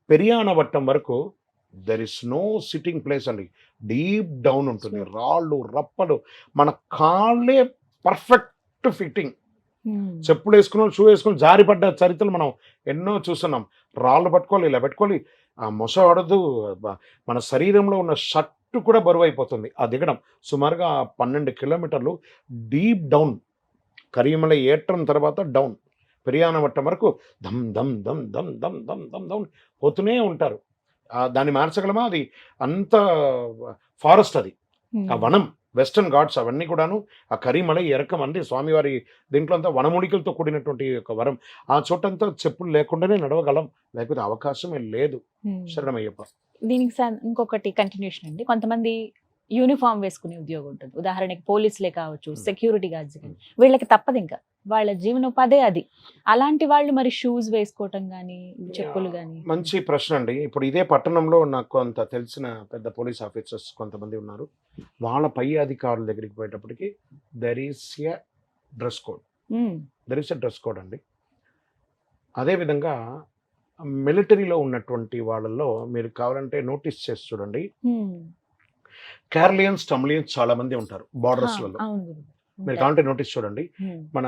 పెరియానవట్టం వరకు there is no sitting place అండి. డీప్ డౌన్ ఉంటుంది, రాళ్ళు రప్పలు, మన కాళ్ళే పర్ఫెక్ట్ ఫిట్టింగ్. చెప్పులు వేసుకుని షూ వేసుకుని జారిపడ్డ చరిత్రలు మనం ఎన్నో చూస్తున్నాం. రాళ్ళు పట్టుకోవాలి, ఇలా పెట్టుకోవాలి, ఆ మొస ఆడదు. మన శరీరంలో ఉన్న షర్టు కూడా బరువు అయిపోతుంది ఆ దిగడం. సుమారుగా 12 కిలోమీటర్లు డీప్ డౌన్. కరిమల ఏట్రం తర్వాత డౌన్, పెరియానవట్టం వరకు దమ్ దమ్ దమ్ దమ్ దమ్ దమ్ దమ్ దమ్ పోతూనే ఉంటారు. దాన్ని మార్చగలమా? అది అంత ఫారెస్ట్, అది ఆ వనం, వెస్టర్న్ ఘాట్స్ అవన్నీ కూడాను. ఆ కరిమల ఎరకం అంటే స్వామివారి దీంట్లో అంతా వనమూలికలతో కూడినటువంటి ఒక వరం. ఆ చోటంతా చెప్పులు లేకుండానే నడవగలం, లేకపోతే అవకాశమే లేదు. శరణమయ్యప్ప. దీనికి ఇంకొకటి కంటిన్యూషన్ అండి. కొంతమంది యూనిఫామ్ వేసుకునే ఉద్యోగం ఉంటుంది, ఉదాహరణకి పోలీసులే కావచ్చు, సెక్యూరిటీ గార్డ్స్ కానీ, వీళ్ళకి తప్పదు, ఇంకా వాళ్ళ జీవనోపాధే అది. అలాంటి వాళ్ళు మరి షూస్ వేసుకోవటం కానీ చెప్పులు కానీ. మంచి ప్రశ్న అండి. ఇప్పుడు ఇదే పట్టణంలో నాకు కొంత తెలిసిన పెద్ద పోలీస్ ఆఫీసర్స్ కొంతమంది ఉన్నారు. వాళ్ళ పై అధికారుల దగ్గరికి పోయేటప్పటికి there is a dress code అండి. అదేవిధంగా మిలిటరీలో ఉన్నటువంటి వాళ్ళల్లో మీరు కావాలంటే నోటీస్ చేసి చూడండి, కేరళియన్స్, తమిళియన్స్ చాలా మంది ఉంటారు బార్డర్స్లలో. మీరు కావాలంటే నోటీస్ చూడండి. మన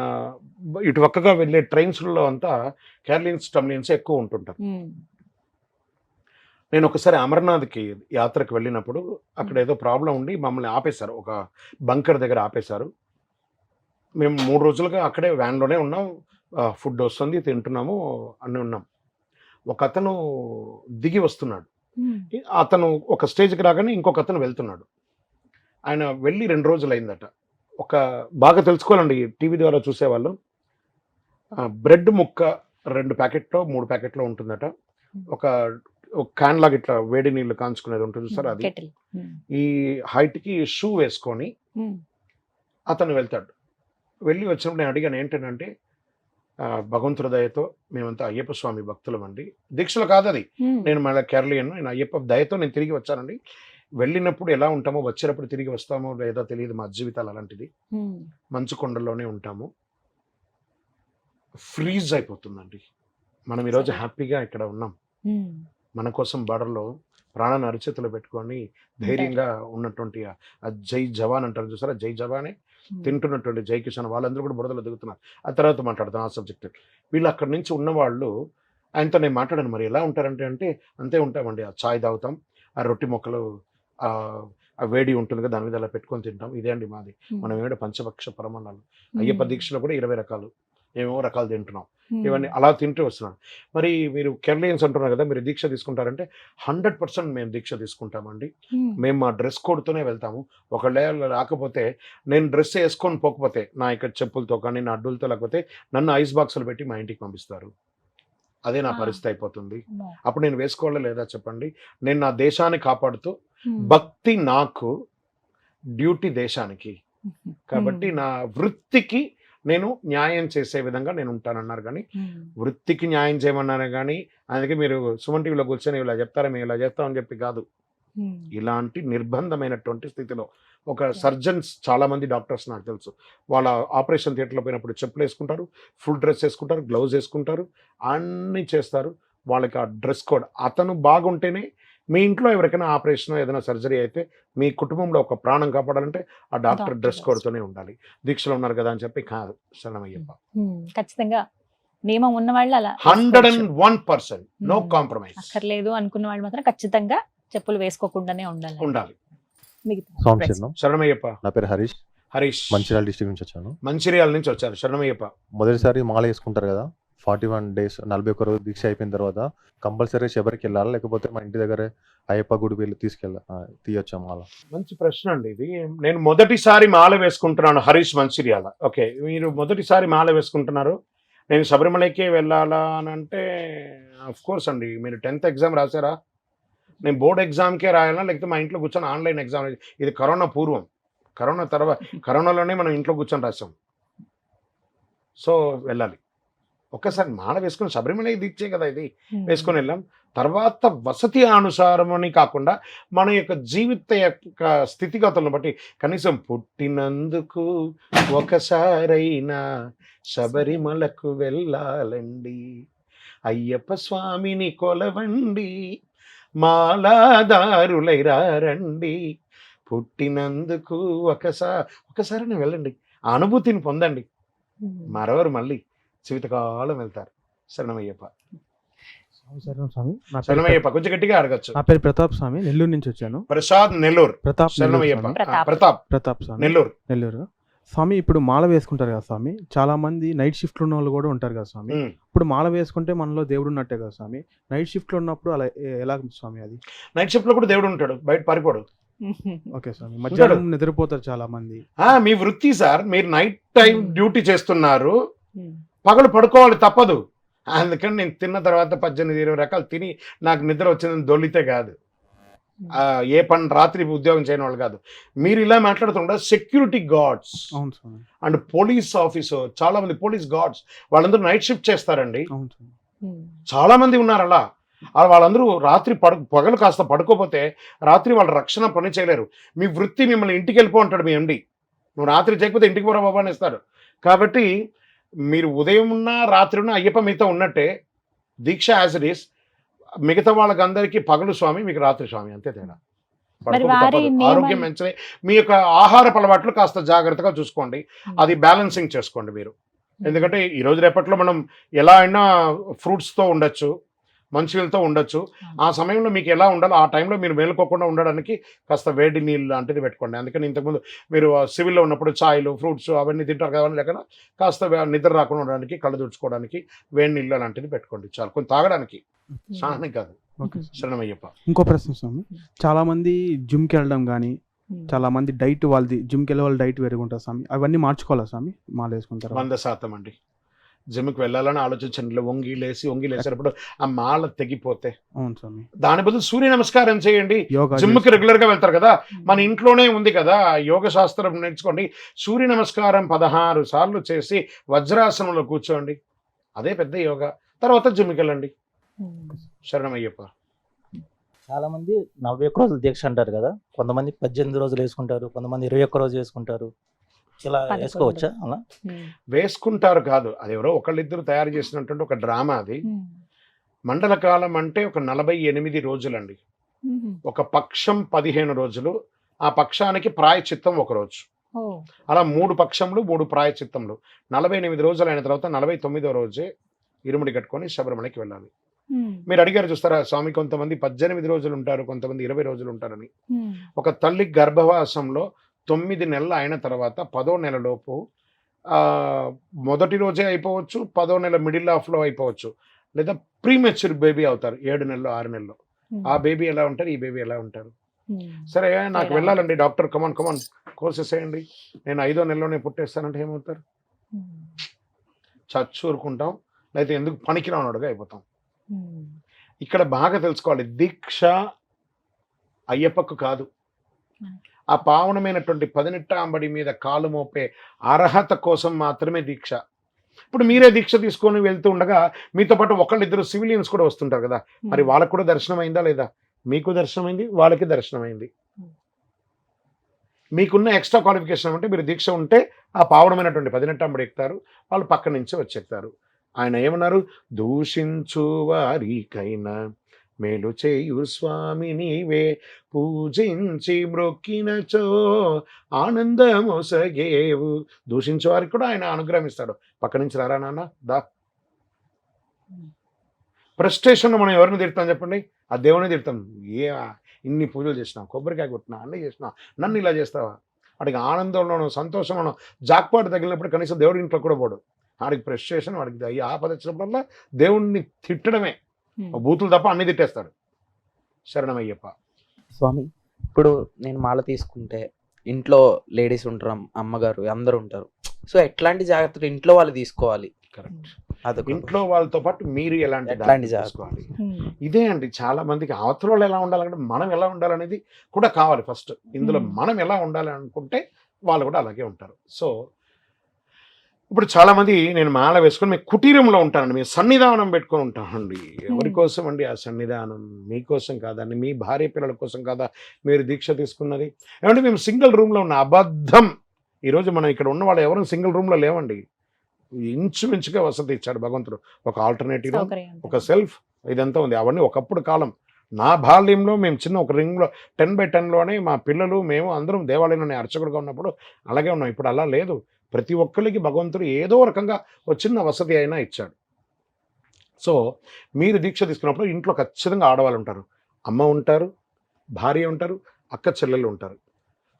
ఇటు పక్కగా వెళ్ళే ట్రైన్స్లలో అంతా కేరళియన్స్, తమిళియన్స్ ఎక్కువ ఉంటుంటారు. నేను ఒకసారి అమర్నాథ్కి యాత్రకు వెళ్ళినప్పుడు అక్కడ ఏదో ప్రాబ్లం ఉండి మమ్మల్ని ఆపేశారు, ఒక బంకర్ దగ్గర ఆపేశారు. మేము 3 రోజులుగా అక్కడే వ్యాన్లోనే ఉన్నాం, ఫుడ్ వస్తుంది, తింటున్నాము అన్నీ ఉన్నాం. ఒక అతను దిగి వస్తున్నాడు. అతను ఒక స్టేజ్కి రాగానే ఇంకొక అతను వెళ్తున్నాడు. ఆయన వెళ్ళి 2 రోజులు అయిందట. ఒక బాగా తెలుసుకోవాలండి టీవీ ద్వారా చూసేవాళ్ళు, బ్రెడ్ ముక్క 2 ప్యాకెట్లో 3 ప్యాకెట్లో ఉంటుందట. ఒక ఒక క్యాన్ లాగా ఇట్లా వేడి నీళ్ళు కాంచుకునేది ఉంటుంది సార్, అది కెటిల్. ఈ హైట్కి షూ వేసుకొని అతను వెళ్తాడు. వెళ్ళి వచ్చినప్పుడు నేను అడిగాను ఏంటంటే, భగవంతుడి దయతో మేమంతా అయ్యప్ప స్వామి భక్తులం అండి, దీక్షలు కాదు అది, నేను మళ్ళీ కేరళీయన్, నేను అయ్యప్ప దయతో నేను తిరిగి వచ్చానండి. వెళ్ళినప్పుడు ఎలా ఉంటామో వచ్చేటప్పుడు తిరిగి వస్తామో లేదో తెలియదు, మా జీవితాలు అలాంటిది, మంచు కొండల్లోనే ఉంటాము, ఫ్రీజ్ అయిపోతుందండి. మనం ఈరోజు హ్యాపీగా ఇక్కడ ఉన్నాం, మన కోసం బార్డర్లో ప్రాణాన్ని అరిచేతిలో పెట్టుకొని ధైర్యంగా ఉన్నటువంటి ఆ జై జవాన్ అంటారు చూసారా, జై జవానే తింటున్నటువంటి జై కిషన్ వాళ్ళందరూ కూడా బురదలో దిగుతున్నారు. ఆ తర్వాత మాట్లాడతాను ఆ సబ్జెక్ట్. వీళ్ళు అక్కడి నుంచి ఉన్నవాళ్ళు ఆయనతో నేను మాట్లాడాను, మరి ఎలా ఉంటారంటే అంతే ఉంటామండి, ఆ చాయ్ తాగుతాం, ఆ రొట్టి మొక్కలు ఆ వేడి ఉంటుంది కదా దాని మీద అలా పెట్టుకొని తింటాం, ఇదే అండి మాది. మనం ఏమిటో పంచపక్ష పరమాణాలు, అయ్యప్ప దీక్షలో కూడా 20 రకాలు ఏమేమో రకాలు తింటున్నాం, ఇవన్నీ అలా తింటూ వస్తున్నాను. మరి మీరు కేరళీయన్స్ అంటున్నారు కదా, మీరు దీక్ష తీసుకుంటారంటే 100% మేము దీక్ష తీసుకుంటామండి. మేము మా డ్రెస్ కోడ్తోనే వెళ్తాము. ఒకవేళ రాకపోతే, నేను డ్రెస్ వేసుకొని పోకపోతే, నా ఇక్కడ చెప్పులతో కానీ నా అడ్డులతో, లేకపోతే నన్ను ఐస్ బాక్సులు పెట్టి మా ఇంటికి పంపిస్తారు. అదే నా పరిస్థితి అయిపోతుంది. అప్పుడు నేను వేసుకోవాలా లేదా చెప్పండి? నేను నా దేశాన్ని కాపాడుతూ, భక్తి నాకు, డ్యూటీ దేశానికి, కాబట్టి నా వృత్తికి నేను న్యాయం చేసే విధంగా నేను ఉంటానన్నారు. కానీ వృత్తికి న్యాయం చేయమన్నారు కానీ, అందుకే మీరు సుమన్ టీవీలో కూర్చొని ఇలా చెప్తారా, మేము ఇలా చెప్తామని చెప్పి కాదు. ఇలాంటి నిర్బంధమైనటువంటి స్థితిలో ఒక సర్జన్స్, చాలా మంది డాక్టర్స్ నాకు తెలుసు, వాళ్ళ ఆపరేషన్ థియేటర్లో పోయినప్పుడు చెప్పులు వేసుకుంటారు, ఫుల్ డ్రెస్ వేసుకుంటారు, గ్లౌజ్ వేసుకుంటారు, అన్నీ చేస్తారు. వాళ్ళకి ఆ డ్రెస్ కోడ్, అతను బాగుంటేనే మీ ఇంట్లో ఎవరికైనా ఆపరేషన్ ఏదైనా సర్జరీ అయితే మీ కుటుంబంలో ఒక ప్రాణం కాపాడాలంటే ఆ డాక్టర్ డ్రెస్ కోడ్తోనే ఉండాలి. దీక్షలో ఉన్నారు కదా అని చెప్పి కాదు. శరణమయ్యప్ప. ఖచ్చితంగా నియమం ఉన్న వాళ్ళు అలా 101% నో కాంప్రమైజ్. అక్కర్లేదు అనుకున్న వాళ్ళు మాత్రం ఖచ్చితంగా చెప్పులు వేసుకోకుండానే ఉండాలి. శరణమయ్యప్ప. నా పేరు హరీష్, మంచిర్యాల డిస్ట్రిక్ట్ నుంచి వచ్చాను. మంచిర్యాల నుంచి వచ్చారు. శరణమయ్యప్ప. మొదటిసారి మాల వేసుకుంటారు కదా, 41 days 41 రోజు దీక్ష అయిపోయిన తర్వాత కంపల్సరీ శబరికి వెళ్ళాలి, లేకపోతే మా ఇంటి దగ్గరే అయ్యప్ప గుడి వెళ్ళి తీయొచ్చా మాల? మంచి ప్రశ్న అండి ఇది. నేను మొదటిసారి మాల వేసుకుంటున్నాను, హరీష్, మంచిర్యాల. ఓకే, మీరు మొదటిసారి మాల వేసుకుంటున్నారు, నేను శబరిమలకే వెళ్ళాలా అని అంటే అఫ్ కోర్స్ అండి. మీరు 10th ఎగ్జామ్ రాశారా? నేను బోర్డ్ ఎగ్జామ్కే రాయాలా, లేకపోతే మా ఇంట్లో కూర్చొని ఆన్లైన్ ఎగ్జామ్? ఇది కరోనా పూర్వం, కరోనా తర్వాత, కరోనాలోనే మనం ఇంట్లో కూర్చొని రాసాం. సో వెళ్ళాలి. ఒక్కసారి మాల వేసుకుని శబరిమల దీక్షే కదా ఇది, వేసుకొని వెళ్ళాం. తర్వాత వసతి అనుసారం అని కాకుండా మన యొక్క జీవిత యొక్క స్థితిగతులను బట్టి కనీసం పుట్టినందుకు ఒకసారైనా శబరిమలకు వెళ్ళాలండి, అయ్యప్ప స్వామిని కొలవండి, మాలాదారులైరారండి, పుట్టినందుకు ఒకసారి వెళ్ళండి, ఆ అనుభూతిని పొందండి, మరెవరు మళ్ళీ జీవితకాలం వెళ్తారు. శరణమయ్యప్ప. శరణమయ్యప్ప. కొంచెం గట్టిగా అడగచ్చు. నా పేరు ప్రతాప్ స్వామి, నెల్లూరు నుంచి వచ్చాను. ప్రసాద్, నెల్లూరు. ప్రతాప్. శరణమయ్యప్ప. ప్రతాప్ స్వామి, నెల్లూరు. స్వామి, ఇప్పుడు మాల వేసుకుంటారు కదా స్వామి, చాలా మంది నైట్ షిఫ్ట్ ఉన్న వాళ్ళు కూడా ఉంటారు కదా స్వామి. ఇప్పుడు మాల వేసుకుంటే మనలో దేవుడు ఉన్నట్టే కదా స్వామి. నైట్ షిఫ్ట్ లో ఉన్నప్పుడు అలా ఎలా స్వామి? అది నైట్ షిఫ్ట్ లో కూడా దేవుడు ఉంటాడు, బయట పారిపోడు. ఓకే స్వామి. మధ్యాహ్నం నిద్రపోతారు చాలా మంది. మీ వృత్తి సార్, మీరు నైట్ టైం డ్యూటీ చేస్తున్నారు, పగలు పడుకోవాలి తప్పదు. అందుకని నేను తిన్న తర్వాత 18-20 రకాలు తిని నాకు నిద్ర వచ్చిందని దొల్లితే కాదు. ఏ పని రాత్రి ఉద్యోగం చేయని వాళ్ళు కాదు. మీరు ఇలా మాట్లాడుతుంటే security guards and police officer, చాలా మంది పోలీస్ గార్డ్స్ వాళ్ళందరూ నైట్ షిఫ్ట్ చేస్తారండి. చాలా మంది ఉన్నారు అలా. వాళ్ళందరూ రాత్రి పగలు కాస్త పడుకోపోతే రాత్రి వాళ్ళ రక్షణ పని చేయలేరు. మీ వృత్తి మిమ్మల్ని ఇంటికి వెళ్ళిపో అంటాడు మీ ఎండి. నువ్వు రాత్రి చేయకపోతే ఇంటికి పోరా బాబా అని ఇస్తాడు. కాబట్టి మీరు ఉదయం ఉన్నా రాత్రి ఉన్నా అయ్యప్ప మీతో ఉన్నట్టే. దీక్ష యాజ్ ఇట్ ఈస్. మిగతా వాళ్ళకందరికీ పగలు స్వామి, మీకు రాత్రి స్వామి, అంతే తేడా. ఆరోగ్యం మంచిదే. మీ యొక్క ఆహారపు అలవాట్లు కాస్త జాగ్రత్తగా చూసుకోండి, అది బ్యాలెన్సింగ్ చేసుకోండి మీరు. ఎందుకంటే ఈరోజు రేపట్లో మనం ఎలా అయినా ఫ్రూట్స్తో ఉండొచ్చు, మంచినీళ్ళతో ఉండొచ్చు. ఆ సమయంలో మీకు ఎలా ఉండాలో ఆ టైంలో మీరు మేలుకోకుండా ఉండడానికి కాస్త వేడి నీళ్ళు లాంటిది పెట్టుకోండి. అందుకని ఇంతకుముందు మీరు సివిల్లో ఉన్నప్పుడు ఛాయ్లు, ఫ్రూట్స్ అవన్నీ తింటారు కదా, లేకుండా కాస్త నిద్ర రాకుండా ఉండడానికి, కళ్ళు తుడుచుకోవడానికి వేడి నీళ్ళు లాంటిది పెట్టుకోండి చాలు. కొంచెం తాగడానికి, స్నానం కాదు. శరణమయ్యప్ప. ఇంకో ప్రశ్న స్వామి, చాలా మంది జిమ్కి వెళ్ళడం కానీ, చాలా మంది డైట్ వాళ్ళది, జిమ్కి వెళ్ళే వాళ్ళు డైట్ వేరుగుంటారు స్వామి, అవన్నీ మార్చుకోవాలా స్వామి మాల వేసుకుంటారు? 100% అండి. జిమ్కి వెళ్ళాలని ఆలోచించండి, వంగి లేసేటప్పుడు ఆ మాల తెగిపోతే అవును స్వామి. దాని బదులు సూర్య నమస్కారం చేయండి. యోగా జిమ్కి రెగ్యులర్ గా వెళ్తారు కదా, మన ఇంట్లోనే ఉంది కదా యోగ శాస్త్రం, నేర్చుకోండి. సూర్య నమస్కారం 16 సార్లు చేసి వజ్రాసనంలో కూర్చోండి, అదే పెద్ద యోగా. తర్వాత జిమ్కి వెళ్ళండి. శరణమయ్యప్ప. చాలా మంది 41 రోజులు దీక్ష అంటారు కదా, కొంతమంది 18 రోజులు వేసుకుంటారు, కొంతమంది 21 రోజు వేసుకుంటారు. ఇలా 11 వేసుకోవచ్చా అలా? వేసుకుంటారు కాదు, అది ఎవరో ఒకళ్ళిద్దరు తయారు చేసినటువంటి ఒక డ్రామా అది. మండల కాలం అంటే ఒక 48 రోజులండి. ఒక పక్షం 15 రోజులు, ఆ పక్షానికి ప్రాయచిత్తం ఒక రోజు. అలా 3 పక్షములు 3 ప్రాయచిత్తములు. 48 రోజులు అయిన తర్వాత 49వ రోజే ఇరుముడి కట్టుకొని శబరిమలకి వెళ్ళాలి. మీరు అడిగారు చూస్తారా స్వామి, కొంతమంది 18 రోజులు ఉంటారు, కొంతమంది 20 రోజులు ఉంటారని. ఒక తల్లి గర్భవాసంలో 9 నెలలు అయిన తర్వాత 10వ నెలలోపు మొదటి రోజే అయిపోవచ్చు, 10వ నెల మిడిల్ ఆఫ్ లో అయిపోవచ్చు, లేదా ప్రీమెచ్యూర్ బేబీ అవుతారు 7 నెలలు 6 నెలలు. ఆ బేబీ ఎలా ఉంటారు, ఈ బేబీ ఎలా ఉంటారు. సరే నాకు వెళ్ళాలండి డాక్టర్, కమాన్ కోర్సెస్ వేయండి, నేను 5వ నెలలోనే పుట్టేస్తానంటే ఏమవుతారు? చచ్చూరుకుంటాం, లేకపోతే ఎందుకు పనికిరానోడుగా అయిపోతాం. ఇక్కడ బాగా తెలుసుకోవాలి, దీక్ష అయ్యప్పకు కాదు, ఆ పావనమైనటువంటి 18 అంబడి మీద కాలు మోపే అర్హత కోసం మాత్రమే దీక్ష. ఇప్పుడు మీరే దీక్ష తీసుకొని వెళ్తూ ఉండగా మీతో పాటు ఒకళ్ళిద్దరు సివిలియన్స్ కూడా వస్తుంటారు కదా, మరి వాళ్ళకు కూడా దర్శనం అయిందా లేదా? మీకు దర్శనమైంది, వాళ్ళకి దర్శనమైంది. మీకున్న ఎక్స్ట్రా క్వాలిఫికేషన్ అంటే మీరు దీక్ష ఉంటే ఆ పావనమైనటువంటి 18 అంబడి ఎక్కుతారు, వాళ్ళు పక్క నుంచి వచ్చేస్తారు. ఆయన ఏమన్నారు? దూషించు వారికైనా మేలు చేయు స్వామి నీవే, పూజించి మ్రొక్కినచో ఆనందమొసగేవు. దూషించే వారికి కూడా ఆయన అనుగ్రహిస్తాడు. పక్క నుంచి రారా నాన్న దా. ఫ్రస్ట్రేషన్ మనం ఎవరిని తిడతాం చెప్పండి? ఆ దేవుని తిడతాం. ఇన్ని పూజలు చేసినా, కొబ్బరికాయ కొట్టినా, అన్నీ చేసినా, నన్ను ఇలా చేస్తావా? వాడికి ఆనందంలోనూ సంతోషంలోనూ జాక్పాటు తగిలినప్పుడు కనీసం దేవుడి ఇంట్లో కూడా పోడు. వాడికి ఫ్రస్ట్రేషన్, వాడికి ఈ ఆపద వచ్చినప్పుడల్లా దేవుణ్ణి తిట్టడమే, బూతులు తప్ప అన్ని తిట్టేస్తాడు. శరణమయ్యప్ప. స్వామి, ఇప్పుడు నేను మాల తీసుకుంటే ఇంట్లో లేడీస్ ఉంటారు, అమ్మగారు అందరూ ఉంటారు. సో ఎట్లాంటి జాగ్రత్తలు ఇంట్లో వాళ్ళు తీసుకోవాలి? కరెక్ట్. అది ఇంట్లో వాళ్ళతో పాటు మీరు ఎలాంటి ఎట్లాంటి తీసుకోవాలి? ఇదే అండి, చాలా మందికి అవతల వాళ్ళు ఎలా ఉండాలంటే మనం ఎలా ఉండాలనేది కూడా కావాలి ఫస్ట్. ఇందులో మనం ఎలా ఉండాలి అనుకుంటే వాళ్ళు కూడా అలాగే ఉంటారు. సో ఇప్పుడు చాలా మంది నేను మాల వేసుకొని మీ కుటీరంలో ఉంటానండి, మీ సన్నిధానం పెట్టుకొని ఉంటానండి. ఎవరి కోసం అండి ఆ సన్నిధానం? మీకోసం కాదండి, మీ భార్య పిల్లల కోసం కాదా మీరు దీక్ష తీసుకున్నది? ఏమంటే మేము సింగిల్ రూమ్లో ఉన్న అబద్ధం. ఈరోజు మనం ఇక్కడ ఉన్న వాళ్ళు ఎవరు సింగిల్ రూమ్లో లేవండి. ఇంచుమించుగా వసతి ఇచ్చాడు భగవంతుడు. ఒక ఆల్టర్నేటివ్, ఒక సెల్ఫ్, ఇదంతా ఉంది. అవన్నీ ఒకప్పుడు కాలం. నా బాల్యంలో మేము చిన్న ఒక రింగ్లో 10x10లోనే మా పిల్లలు మేము అందరం దేవాలయంలోనే అర్చకుడుగా ఉన్నప్పుడు అలాగే ఉన్నాం. ఇప్పుడు అలా లేదు. ప్రతి ఒక్కరికి భగవంతుడు ఏదో రకంగా ఒక చిన్న వసతి అయినా ఇచ్చాడు. సో మీరు దీక్ష తీసుకున్నప్పుడు ఇంట్లో ఖచ్చితంగా ఆడవాళ్ళు ఉంటారు, అమ్మ ఉంటారు, భార్య ఉంటారు, అక్క చెల్లెళ్ళు ఉంటారు.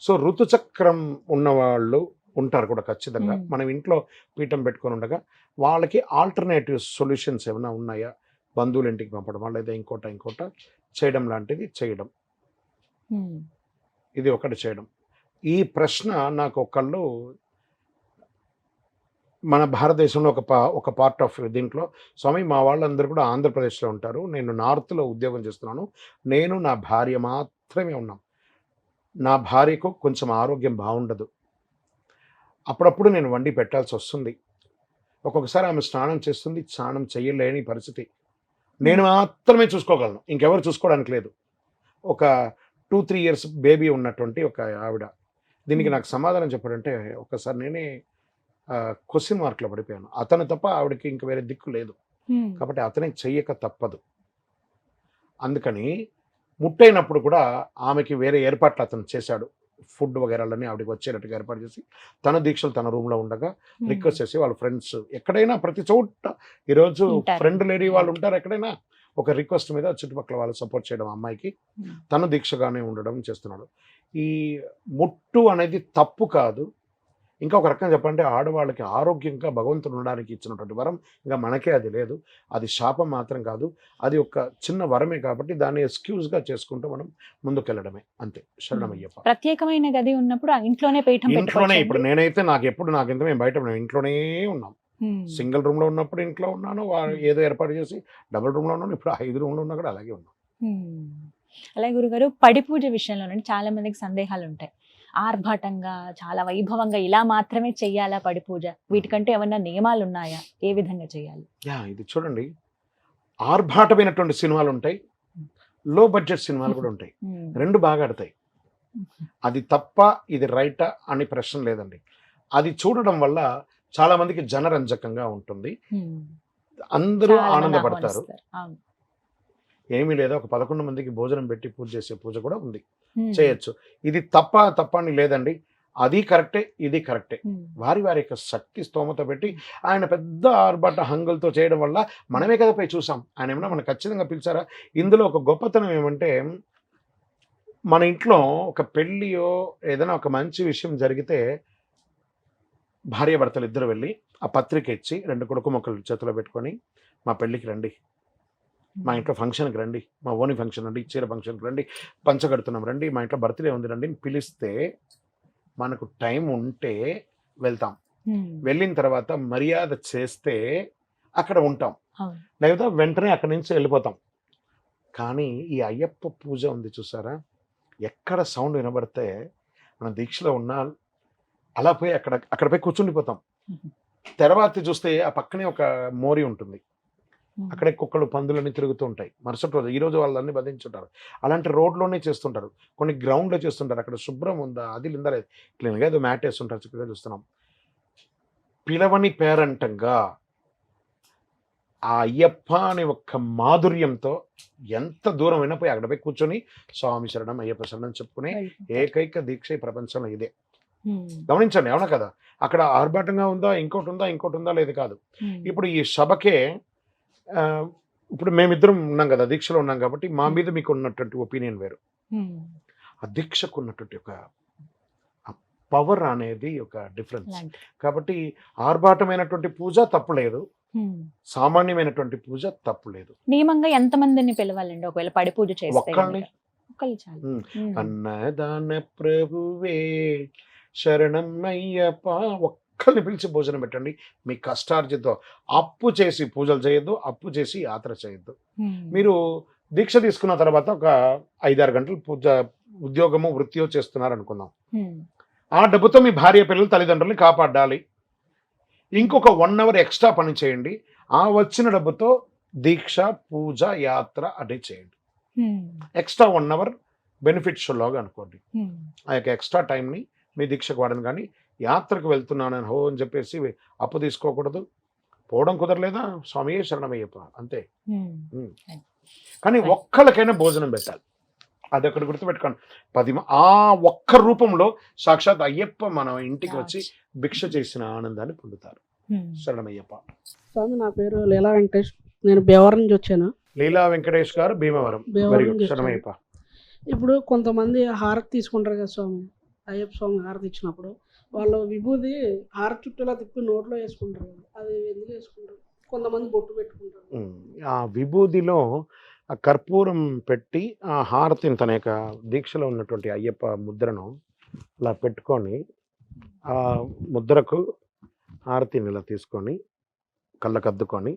సో ఋతుచక్రం ఉన్నవాళ్ళు ఉంటారు కూడా ఖచ్చితంగా. మనం ఇంట్లో పీఠం పెట్టుకొని ఉండగా వాళ్ళకి ఆల్టర్నేటివ్ సొల్యూషన్స్ ఏమైనా ఉన్నాయా, బంధువుల ఇంటికి పంపడం లేదా ఇంకోట చేయడం లాంటిది చేయడం, ఇది ఒకటి చేయడం. ఈ ప్రశ్న నాకు ఒకళ్ళు మన భారతదేశంలో ఒక పార్ట్ ఆఫ్ దీంట్లో, స్వామి మా వాళ్ళందరూ కూడా ఆంధ్రప్రదేశ్లో ఉంటారు, నేను నార్త్లో ఉద్యోగం చేస్తున్నాను, నేను నా భార్య మాత్రమే ఉన్నాం, నా భార్యకు కొంచెం ఆరోగ్యం బాగుండదు, అప్పుడప్పుడు నేను వండి పెట్టాల్సి వస్తుంది, ఒక్కొక్కసారి ఆమె స్నానం చేస్తుంది, స్నానం చేయలేని పరిస్థితి, నేను మాత్రమే చూసుకోగలను, ఇంకెవరు చూసుకోవడానికి లేదు. ఒక 2-3 years బేబీ ఉన్నటువంటి ఒక ఆవిడ. దీనికి నాకు సమాధానం చెప్పాడంటే ఒకసారి నేనే క్వశ్చన్ మార్క్లో పడిపోయాను. అతను తప్ప ఆవిడకి ఇంక వేరే దిక్కు లేదు, కాబట్టి అతనే చెయ్యక తప్పదు. అందుకని ముట్టైనప్పుడు కూడా ఆమెకి వేరే ఏర్పాట్లు అతను చేశాడు. ఫుడ్ వగేరాలన్నీ ఆవిడకి వచ్చేటట్టుగా ఏర్పాటు చేసి తన దీక్షలు తన రూమ్లో ఉండగా రిక్వెస్ట్ చేసి వాళ్ళ ఫ్రెండ్స్ ఎక్కడైనా ప్రతి చోట ఈరోజు ఫ్రెండ్ లేడీ వాళ్ళు ఉంటారు, ఎక్కడైనా ఒక రిక్వెస్ట్ మీద చుట్టుపక్కల వాళ్ళు సపోర్ట్ చేయడం, అమ్మాయికి తను దీక్షగానే ఉండడం చేస్తున్నాడు. ఈ ముట్టు అనేది తప్పు కాదు. ఇంకా ఒక రకంగా చెప్పాలంటే ఆడవాళ్ళకి ఆరోగ్యంగా భగవంతుడు ఉండడానికి ఇచ్చినటువంటి వరం ఇంకా మనకే అది లేదు. అది శాపం మాత్రం కాదు, అది ఒక చిన్న వరమే. కాబట్టి దాన్ని ఎక్స్క్యూజ్గా చేసుకుంటూ మనం ముందుకెళ్ళడమే, అంతే. శరణమయ్యప్ప. ప్రత్యేకమైన గది ఉన్నప్పుడు ఇంట్లోనే పీఠం ఇంట్లోనే. ఇప్పుడు నేనైతే నాకు ఇంత మేము బయట ఇంట్లోనే ఉన్నాం. సింగిల్ రూమ్లో ఉన్నప్పుడు ఇంట్లో ఉన్నాను, ఏదో ఏర్పాటు చేసి డబుల్ రూమ్లో ఉన్నాను, ఇప్పుడు 5 రూమ్లో ఉన్నా కూడా అలాగే ఉన్నాను. అలాగే గురుగారు, పడి పూజ విషయంలో చాలా మందికి సందేహాలు ఉంటాయి. ఆర్భాటంగా చాలా వైభవంగా ఇలా మాత్రమే చెయ్యాలా పడి పూజ, వీటికంటే ఏమన్నా నియమాలు ఉన్నాయా, ఏ విధంగా చేయాలి? ఇది చూడండి, ఆర్భాటమైనటువంటి సినిమాలు ఉంటాయి, లో బడ్జెట్ సినిమాలు కూడా ఉంటాయి, రెండు బాగా ఆడతాయి. అది తప్ప ఇది రైటా అని ప్రశ్న లేదండి. అది చూడడం వల్ల చాలా మందికి జనరంజకంగా ఉంటుంది, అందరూ ఆనందపడతారు. ఏమీ లేదా, ఒక 11 మందికి భోజనం పెట్టి పూజ చేసే పూజ కూడా ఉంది, చేయొచ్చు. ఇది తప్ప అని లేదండి, అది కరెక్టే, ఇది కరెక్టే. వారి వారి యొక్క శక్తి స్తోమత పెట్టి ఆయన పెద్ద ఆర్భాట హంగులతో చేయడం వల్ల మనమే కదా పోయి చూసాం. ఆయన ఏమన్నా మనకు ఖచ్చితంగా పిలిచారా? ఇందులో ఒక గొప్పతనం ఏమంటే, మన ఇంట్లో ఒక పెళ్ళియో ఏదైనా ఒక మంచి విషయం జరిగితే భార్యాభర్తలు ఇద్దరు వెళ్ళి ఆ పత్రిక ఇచ్చి 2 కొడుకు మొక్కలు చేతిలో పెట్టుకొని, మా పెళ్ళికి రండి, మా ఇంట్లో ఫంక్షన్కి రండి, మా ఓని ఫంక్షన్ రండి, చీర ఫంక్షన్కి రండి, పంచగడుతున్నాం రండి, మా ఇంట్లో బర్త్డే ఉంది రండి అని పిలిస్తే మనకు టైం ఉంటే వెళ్తాం. వెళ్ళిన తర్వాత మర్యాద చేస్తే అక్కడ ఉంటాం, లేదా వెంటనే అక్కడి నుంచి వెళ్ళిపోతాం. కానీ ఈ అయ్యప్ప పూజ ఉంది చూసారా, ఎక్కడ సౌండ్ వినబడితే మనం దీక్షలో ఉన్నా అలా పోయి అక్కడ పోయి కూర్చుండిపోతాం. తర్వాత చూస్తే ఆ పక్కనే ఒక మోరి ఉంటుంది, అక్కడే కుక్కలు పందులన్నీ తిరుగుతూ ఉంటాయి. మరుసటి రోజు, ఈ రోజు వాళ్ళన్నీ బంధించుంటారు. అలాంటి రోడ్లోనే చేస్తుంటారు, కొన్ని గ్రౌండ్లో చేస్తుంటారు. అక్కడ శుభ్రం ఉందా, అది లేదా లేదు, క్లీన్గా ఏదో మ్యాట్ వేస్తుంటారు, చక్కగా చూస్తున్నాం. పిలవని పేరంటంగా ఆ అయ్యప్ప అనే ఒక్క మాధుర్యంతో ఎంత దూరం అయినా పోయి అక్కడ పోయి కూర్చొని స్వామి శరణం అయ్యప్ప శరణం చెప్పుకునే ఏకైక దీక్ష ఈ ప్రపంచంలో ఇదే. గమనించండి, అవునా కదా? అక్కడ ఆర్భాటంగా ఉందా, ఇంకోటి ఉందా లేదు కాదు. ఇప్పుడు ఈ సభకే ఇప్పుడు మేమిద్దరం ఉన్నాం కదా, దీక్షలో ఉన్నాం కాబట్టి మా మీద మీకు ఉన్నటువంటి ఒపీనియన్ వేరు. ఆ దీక్షకు ఉన్నటువంటి ఒక పవర్ అనేది ఒక డిఫరెన్స్. కాబట్టి ఆర్భాటమైనటువంటి పూజ తప్పులేదు, సామాన్యమైనటువంటి పూజ తప్పులేదు. నియమంగా ఎంతమందిని పిలవాలండి ఒకవేళ పడి పూజ చేస్తే? ఒక్కళ్ళని. అన్నదాన ప్రభువే శరణం అయ్యప్ప, ఒక్కరిని పిలిచి భోజనం పెట్టండి. మీ కష్టార్జితో అప్పు చేసి పూజలు చేయొద్దు, అప్పు చేసి యాత్ర చేయొద్దు. మీరు దీక్ష తీసుకున్న తర్వాత ఒక 5-6 గంటలు పూజ ఉద్యోగము వృత్తియో చేస్తున్నారు అనుకుందాం. ఆ డబ్బుతో మీ భార్య పిల్లలు తల్లిదండ్రుల్ని కాపాడాలి. ఇంకొక 1 అవర్ ఎక్స్ట్రా పని చేయండి. ఆ వచ్చిన డబ్బుతో దీక్ష, పూజ, యాత్ర అదే చేయండి. ఎక్స్ట్రా 1 అవర్ బెనిఫిట్ షోలాగా అనుకోండి. ఆ యొక్క ఎక్స్ట్రా టైంని మీ దీక్షకు వాడను. కానీ యాత్రకు వెళ్తున్నానని హో అని చెప్పేసి అప్పు తీసుకోకూడదు. పోవడం కుదరలేదా, స్వామియే శరణమయ్యప్ప అంతే. కానీ ఒక్కళ్ళకైనా భోజనం పెట్టాలి, అది ఒకటి గుర్తుపెట్టుకోండి. ఆ ఒక్క రూపంలో సాక్షాత్ అయ్యప్ప మన ఇంటికి వచ్చి భిక్ష చేసిన ఆనందాన్ని పొందుతారు. శరణమయ్యప్ప. స్వామి, నా పేరు లీలా వెంకటేష్, నేను భీమవరం నుంచి వచ్చాను. లీలా వెంకటేష్ గారు, భీమవరం. వెరీ గుడ్, శరణమయ్యప్ప. ఇప్పుడు కొంతమంది హారతి తీసుకుంటారు కదా స్వామి, అయ్యప్ప స్వామి హారతి ఇచ్చినప్పుడు వాళ్ళు విభూది హారతి చుట్టూలా తిప్పి నోట్లో వేసుకుంటారు కదా, అది ఎందుకు వేసుకుంటారు? కొంతమంది బొట్టు పెట్టుకుంటారు. ఆ విభూదిలో ఆ కర్పూరం పెట్టి ఆ హారతిని, తన యొక్క దీక్షలో ఉన్నటువంటి అయ్యప్ప ముద్రను అలా పెట్టుకొని, ఆ ముద్రకు హారతిని ఇలా తీసుకొని కళ్ళకద్దుకొని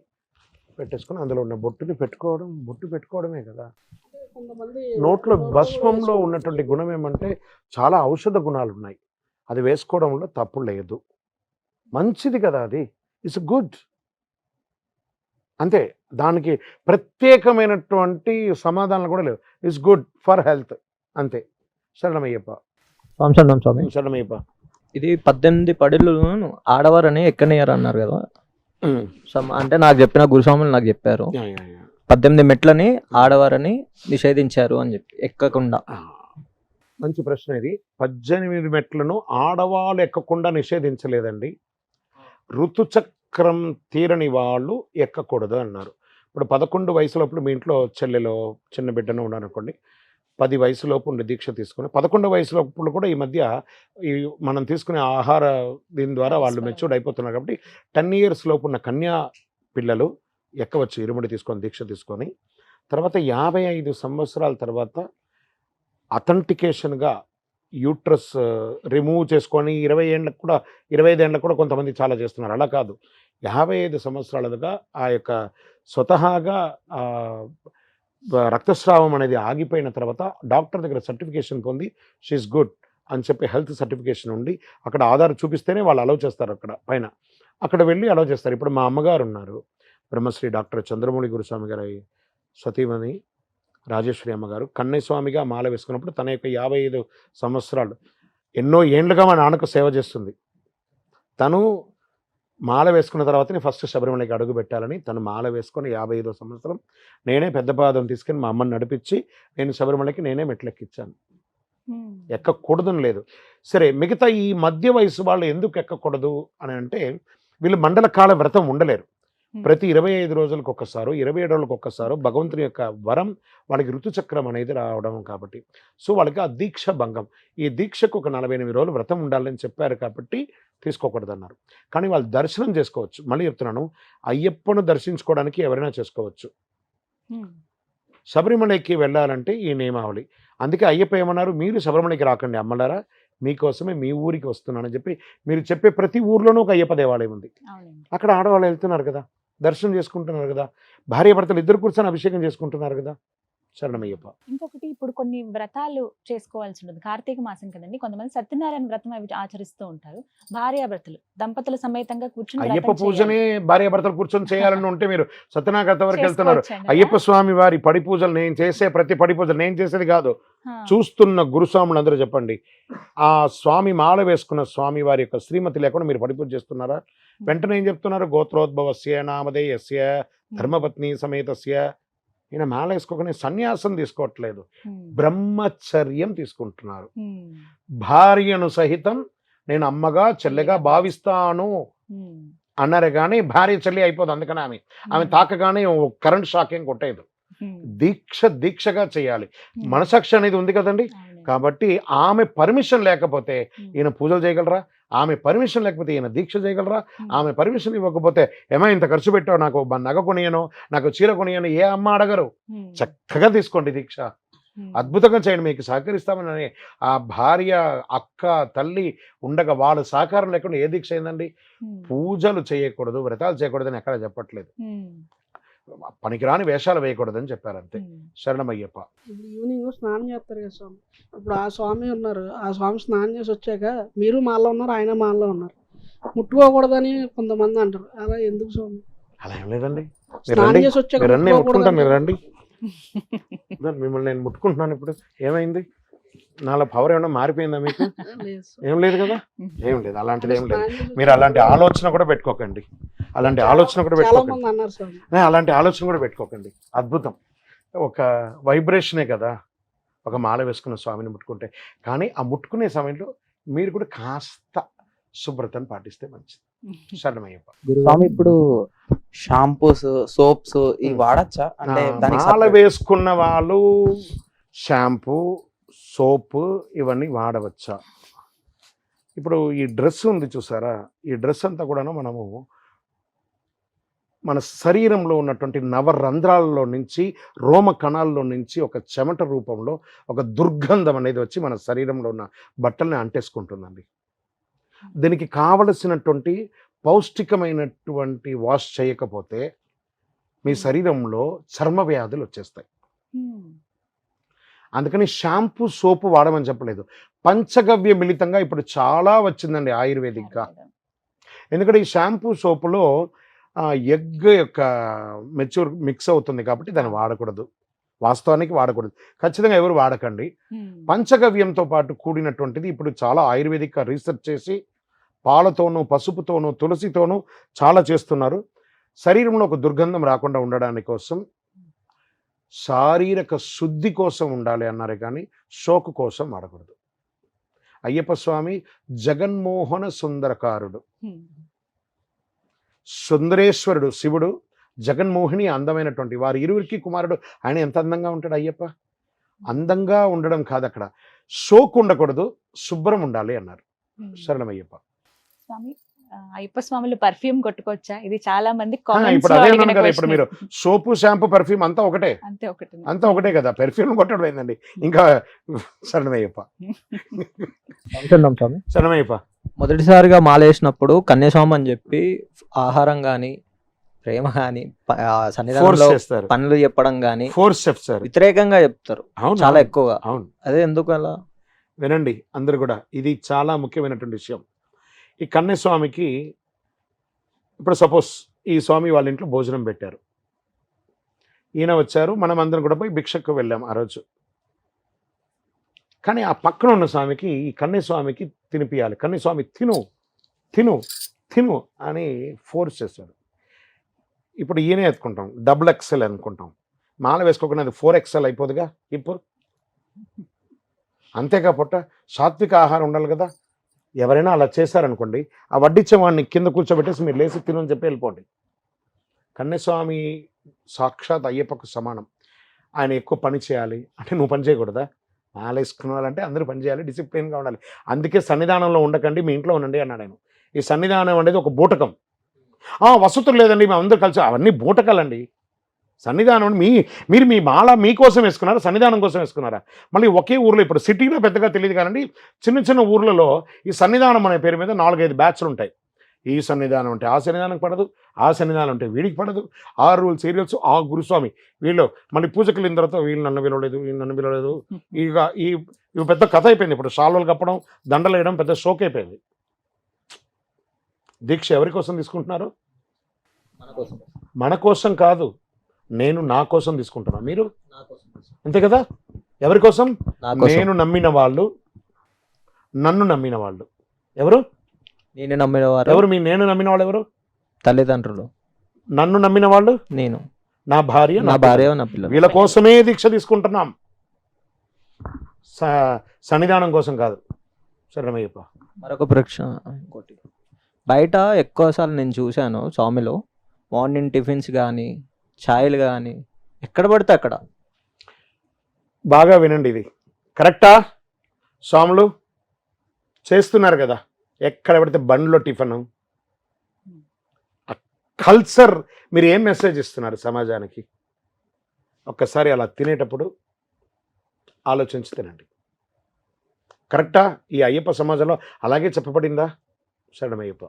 పెట్టేసుకొని అందులో ఉన్న బొట్టు పెట్టుకోవడమే కదా. నోట్లో భస్మంలో ఉన్నటువంటి గుణం ఏమంటే చాలా ఔషధ గుణాలు ఉన్నాయి, అది వేసుకోవడంలో తప్పు లేదు, మంచిది కదా, అది ఇట్స్ గుడ్ అంతే. దానికి ప్రత్యేకమైనటువంటి సమాధానాలు కూడా లేవు. ఇట్స్ గుడ్ ఫర్ హెల్త్ అంతే. శరణమయ్యప్ప. శరణమయ్యప్ప. ఇది 18 పడిలు ఆడవారని ఎక్కనియరు అన్నారు కదా, అంటే నాకు చెప్పిన గురుస్వాములు నాకు చెప్పారు 18 మెట్లని ఆడవారని నిషేధించారు అని చెప్పి ఎక్కకుండా. మంచి ప్రశ్న ఇది. 18 మెట్లను ఆడవాళ్ళు ఎక్కకుండా నిషేధించలేదండి, ఋతుచక్రం తీరని వాళ్ళు ఎక్కకూడదు అన్నారు. ఇప్పుడు 11 వయసులోపు మీ ఇంట్లో చెల్లెలో చిన్న బిడ్డను ఉన్నారనుకోండి, 10 వయసులోపు ఉండి దీక్ష తీసుకుని 11 వయసులోపు కూడా ఈ మధ్య ఈ మనం తీసుకునే ఆహార దీని ద్వారా వాళ్ళు మెచ్యూర్డ్ అయిపోతున్నారు. కాబట్టి 10 ఇయర్స్ లోపు ఉన్న కన్యా పిల్లలు ఎక్కవచ్చు, ఇరుముడి తీసుకొని దీక్ష తీసుకొని. తర్వాత 55 సంవత్సరాల తర్వాత అథెంటికేషన్గా యూట్రస్ రిమూవ్ చేసుకొని 20 ఏళ్ళకు కూడా 25 ఏళ్ళకు కూడా కొంతమంది చాలా చేస్తున్నారు. అలా కాదు, 55 సంవత్సరాలుగా ఆ యొక్క స్వతహాగా రక్తస్రావం అనేది ఆగిపోయిన తర్వాత డాక్టర్ దగ్గర సర్టిఫికేషన్ పొంది షీఈస్ గుడ్ అని చెప్పి హెల్త్ సర్టిఫికేషన్ ఉండి అక్కడ ఆధార్ చూపిస్తేనే వాళ్ళు అలౌ చేస్తారు. అక్కడ పైన అక్కడ వెళ్ళి అలౌ చేస్తారు. ఇప్పుడు మా అమ్మగారు ఉన్నారు, బ్రహ్మశ్రీ డాక్టర్ చంద్రమౌళి గురుస్వామి గారి సతీమణి రాజేశ్వరి అమ్మగారు కన్నయ్య స్వామిగా మాల వేసుకున్నప్పుడు తన యొక్క 55 సంవత్సరాలు ఎన్నో ఏండ్లుగా మా నాన్నకు సేవ చేస్తుంది. తను మాల వేసుకున్న తర్వాతనే ఫస్ట్ శబరిమలకి అడుగు పెట్టాలని తను మాల వేసుకొని 55వ సంవత్సరం నేనే పెద్ద పాదం తీసుకొని మా అమ్మని నడిపించి నేను శబరిమలకి నేనే మెట్లెక్కిచ్చాను. ఎక్కకూడదని లేదు. సరే, మిగతా ఈ మధ్య వయసు వాళ్ళు ఎందుకు ఎక్కకూడదు అని అంటే వీళ్ళు మండల కాల వ్రతం ఉండలేరు. ప్రతి 25 రోజులకు ఒక్కసారో 27 రోజులకు ఒక్కసారో భగవంతుని యొక్క వరం వాళ్ళకి ఋతుచక్రం అనేది రావడం కాబట్టి సో వాళ్ళకి ఆ దీక్ష భంగం. ఈ దీక్షకు ఒక 48 రోజులు వ్రతం ఉండాలని చెప్పారు కాబట్టి తీసుకోకూడదు అన్నారు. కానీ వాళ్ళు దర్శనం చేసుకోవచ్చు. మళ్ళీ చెప్తున్నాను, అయ్యప్పను దర్శించుకోవడానికి ఎవరైనా చేసుకోవచ్చు. శబరిమలకి వెళ్ళాలంటే ఈ నియమావళి. అందుకే అయ్యప్ప ఏమన్నారు, మీరు శబరిమలకి రాకండి అమ్మలారా, మీకోసమే మీ ఊరికి వస్తున్నానని చెప్పి మీరు చెప్పే ప్రతి ఊర్లోనూ ఒక అయ్యప్ప దేవాలయం ఉంది. అక్కడ ఆడవాళ్ళు వెళ్తున్నారు కదా, దర్శనం చేసుకుంటున్నారు కదా, భార్యాభర్తలు ఇద్దరు కూర్చొని అభిషేకం చేసుకుంటున్నారు కదా. శరణమయ్యప్ప. ఇంకొకటి, ఇప్పుడు కొన్ని వ్రతాలు చేసుకోవాల్సి ఉంటుంది. కార్తీక మాసం కదండి, కొంతమంది సత్యనారాయణ వ్రతం అవి ఆచరిస్తూ ఉంటారు. భార్యాభర్తలు దంపతుల సమేతంగా కూర్చుని అయ్యప్ప పూజనే భార్యాభర్తలు కూర్చొని చేయాలని ఉంటే మీరు సత్యనారాయణ వరకు వెళ్తున్నారు. అయ్యప్ప స్వామి వారి పడి పూజలు నేను చేసే ప్రతి పడి పూజలు నేను చేసేది కాదు, చూస్తున్న గురుస్వాములు అందరూ చెప్పండి, ఆ స్వామి మాల వేసుకున్న స్వామి వారి యొక్క శ్రీమతి లేకుండా మీరు పడి పూజ చేస్తున్నారా? వెంటనే ఏం చెప్తున్నారు, గోత్రోద్భవస్య నామధేయస్య ధర్మపత్ని సమేతస్య. ఈయన మాల వేసుకోకనే సన్యాసం తీసుకోవట్లేదు, బ్రహ్మచర్యం తీసుకుంటున్నారు. భార్యను సహితం నేను అమ్మగా చెల్లెగా భావిస్తాను అన్నారే కానీ భార్య చెల్లి అయిపోదు. అందుకని ఆమె తాకగానే కరెంట్ షాక్ ఏం కొట్టేది. దీక్షగా చేయాలి. మనసాక్షి అనేది ఉంది కదండి. కాబట్టి ఆమె పర్మిషన్ లేకపోతే ఈయన పూజలు చేయగలరా? ఆమె పర్మిషన్ లేకపోతే ఈయన దీక్ష చేయగలరా? ఆమె పర్మిషన్ ఇవ్వకపోతే ఏమో ఇంత ఖర్చు పెట్టావు, నాకు నగ కొనియను, నాకు చీర కొనియను, ఏ అమ్మ అడగరు. చక్కగా తీసుకోండి దీక్ష, అద్భుతంగా చేయండి, మీకు సహకరిస్తామని ఆ భార్య అక్క తల్లి ఉండగా వాళ్ళ సహకారం లేకుండా ఏ దీక్ష అయిందండి? పూజలు చేయకూడదు, వ్రతాలు చేయకూడదని ఎక్కడ చెప్పట్లేదు, పనికిరాని వేషాలు వేయకూడదని చెప్పారు అంతే. శరణమయ్యప్ప. ఇప్పుడు ఈవినింగ్ స్నానం చేస్తారు కదా స్వామి, ఇప్పుడు ఆ స్వామి ఉన్నారు, ఆ స్వామి స్నానం చేసి వచ్చాక మీరు మాల్లో ఉన్నారు, ఆయన మాల్లో ఉన్నారు, ముట్టుకోకూడదని కొంతమంది అంటారు. అలా ఎందుకు స్వామి? అలా ఏం లేదండి, స్నానం చేసి వచ్చాక ముట్టుకుంటాను, మీరు రండి, మిమ్మల్ని నేను ముట్టుకుంటున్నాను. ఇప్పుడు ఏమైంది? నాలో పవర్ ఏమన్నా మారిపోయిందా మీకు? ఏం లేదు కదా, ఏం లేదు, అలాంటిది ఏం లేదు. మీరు అలాంటి ఆలోచన కూడా పెట్టుకోకండి, అలాంటి ఆలోచన కూడా పెట్టుకోకండి, అలాంటి ఆలోచన కూడా పెట్టుకోకండి. అద్భుతం, ఒక వైబ్రేషనే కదా ఒక మాల వేసుకున్న స్వామిని ముట్టుకుంటే. కానీ ఆ ముట్టుకునే సమయంలో మీరు కూడా కాస్త శుభ్రతను పాటిస్తే మంచిది. శరణమయ్యప్ప. స్వామి, ఇప్పుడు షాంపూస్ సోప్స్ ఇవి వాడచ్చా? అంటే మాల వేసుకున్న వాళ్ళు షాంపూ సోపు ఇవన్నీ వాడవచ్చా? ఇప్పుడు ఈ డ్రెస్ ఉంది చూసారా, ఈ డ్రెస్ అంతా కూడాను మనము మన శరీరంలో ఉన్నటువంటి నవరంధ్రాలలో నుంచి రోమ కణాల్లో నుంచి ఒక చెమట రూపంలో ఒక దుర్గంధం అనేది వచ్చి మన శరీరంలో ఉన్న బట్టల్ని అంటేసుకుంటుందండి. దీనికి కావలసినటువంటి పౌష్టికమైనటువంటి వాష్ చేయకపోతే మీ శరీరంలో చర్మ వ్యాధులు వచ్చేస్తాయి. అందుకని షాంపూ సోపు వాడమని చెప్పలేదు. పంచగవ్య మిళితంగా ఇప్పుడు చాలా వచ్చిందండి ఆయుర్వేదిక్గా. ఎందుకంటే ఈ షాంపూ సోపులో ఎగ్ యొక్క మెచ్యూర్ మిక్స్ అవుతుంది కాబట్టి దాన్ని వాడకూడదు, వాస్తవానికి వాడకూడదు. ఖచ్చితంగా ఎవరు వాడకండి. పంచగవ్యంతో పాటు కూడినటువంటిది ఇప్పుడు చాలా ఆయుర్వేదిక్గా రీసెర్చ్ చేసి పాలతోనూ పసుపుతోనూ తులసితోనూ చాలా చేస్తున్నారు. శరీరంలో ఒక దుర్గంధం రాకుండా ఉండడానికి కోసం, శారీరక శుద్ధి కోసం ఉండాలి అన్నారు కానీ షోకు కోసం వాడకూడదు. అయ్యప్ప స్వామి జగన్మోహన సుందరకారుడు, సుందరేశ్వరుడు శివుడు, జగన్మోహిని అందమైనటువంటి వారి ఇరువురికి కుమారుడు. ఆయన ఎంత అందంగా ఉంటాడు అయ్యప్ప. అందంగా ఉండడం కాదు, అక్కడ షోకు ఉండకూడదు, శుభ్రం ఉండాలి అన్నారు. శరణమయ్యప్ప. స్వామి, అయ్యప్ప స్వాములు పర్ఫ్యూమ్ కొట్టుకోవచ్చా? ఇది చాలా మంది ఇప్పుడు అదే అన్నాను కదా, ఇప్పుడు మీరు సోపు షాంపూ పర్ఫ్యూమ్ అంతా ఒకటే, అంతే ఒకటి. అంతా ఒకటే కదా, పెర్ఫ్యూమ్ కొట్టడం ఏందండి ఇంకా. శరణమయ్యప్ప, స్వామి శరణమయ్యప్ప. మొదటిసారిగా మాల వేసినప్పుడు కన్యాస్వామి అని చెప్పి ఆహారం కానీ ప్రేమ కానీ ఫోర్స్ సన్నిధానంలో చేస్తారు, పనులు చెప్పడం కానీ ఫోర్స్ చెప్తారు. వ్యతిరేకంగా చెప్తారు అవును, చాలా ఎక్కువగా. అవును. అదే ఎందుకు అలా? వినండి అందరు కూడా, ఇది చాలా ముఖ్యమైనటువంటి విషయం. ఈ కన్యస్వామికి ఇప్పుడు సపోజ్ ఈ స్వామి వాళ్ళ ఇంట్లో భోజనం పెట్టారు, ఈయన వచ్చారు, మనం అందరం కూడా పోయి భిక్షకు వెళ్ళాం ఆ రోజు. కానీ ఆ పక్కన ఉన్న స్వామికి, ఈ కన్యస్వామికి తినిపియాలి. కన్యస్వామి తిను తిను తిను అని ఫోర్స్ చేస్తాడు. ఇప్పుడు ఈయనే ఎత్తుకుంటాం, డబుల్ ఎక్సెల్ అనుకుంటాం, మాల వేసుకోకుండా అది 4XL అయిపోదుగా ఇప్పుడు. అంతేగా పొట్ట, సాత్విక ఆహారం ఉండాలి కదా. ఎవరైనా అలా చేశారనుకోండి, ఆ వడ్డించే వాడిని కింద కూర్చోబెట్టేసి మీరు లేచి తినని చెప్పి వెళ్ళిపోండి. కన్యస్వామి సాక్షాత్ అయ్యప్పకు సమానం. ఆయన ఎక్కువ పని చేయాలి అంటే నువ్వు పని చేయకూడదా? మాల వేసుకున్నారంటే అందరూ పని చేయాలి, డిసిప్లిన్గా ఉండాలి. అందుకే సన్నిధానంలో ఉండకండి, మీ ఇంట్లో ఉండండి అన్నాడు ఆయన. ఈ సన్నిధానం అనేది ఒక బూటకం. వసతులు లేదండి మేము అందరూ కలిసి, అవన్నీ బూటకాలండి. సన్నిధానం మీరు మీ మాల మీకోసం వేసుకున్నారా, సన్నిధానం కోసం వేసుకున్నారా? మళ్ళీ ఒకే ఊర్లో, ఇప్పుడు సిటీలో పెద్దగా తెలియదు కానండి, చిన్న చిన్న ఊర్లలో ఈ సన్నిధానం అనే పేరు మీద 4-5 బ్యాచ్లు ఉంటాయి. ఈ సన్నిధానం అంటే ఆ సన్నిధానం పడదు, ఆ సన్నిధానం అంటే వీడికి పడదు, ఆ రూల్స్ సీరియల్స్, ఆ గురుస్వామి వీళ్ళు. మళ్ళీ పూజకి వెళ్ళిన తర్వాత వీళ్ళు నన్ను పిలవలేదు, వీళ్ళు నన్ను పిలవలేదు. ఇవి పెద్ద కథ అయిపోయింది. ఇప్పుడు షాల్వలు కప్పడం, దండలు వేయడం పెద్ద షోక్ అయిపోయింది. దీక్ష ఎవరి కోసం తీసుకుంటున్నారు? మన కోసం కాదు, నేను నా కోసం తీసుకుంటున్నా, మీరు అంతే కదా. ఎవరి కోసం? నేను నమ్మిన వాళ్ళు, నన్ను నమ్మిన వాళ్ళు. ఎవరు? నేను నమ్మిన వారు ఎవరు? నేను నమ్మిన వాళ్ళు ఎవరు? తల్లిదండ్రులు. నన్ను నమ్మిన వాళ్ళు నేను, నా భార్య, నా భార్య, నా పిల్లలు. వీళ్ళ కోసమే దీక్ష తీసుకుంటున్నాం, సన్నిధానం కోసం కాదు. శరణమయ్యప్ప. మరొక ప్రశ్న ఇంకోటి, బయట ఎక్కువసార్లు నేను చూశాను స్వామిలో మార్నింగ్ టిఫిన్స్ కానీ ఛాయలు కానీ ఎక్కడ పడితే అక్కడ. బాగా వినండి, ఇది కరెక్టా? స్వాములు చేస్తున్నారు కదా, ఎక్కడ పడితే బండ్లో టిఫిన్. కల్చర్ మీరు ఏం మెసేజ్ ఇస్తున్నారు సమాజానికి? ఒక్కసారి అలా తినేటప్పుడు ఆలోచించి తినండి. కరెక్టా? ఈ అయ్యప్ప సమాజంలో అలాగే చెప్పబడిందా? శరణమయ్యప్ప.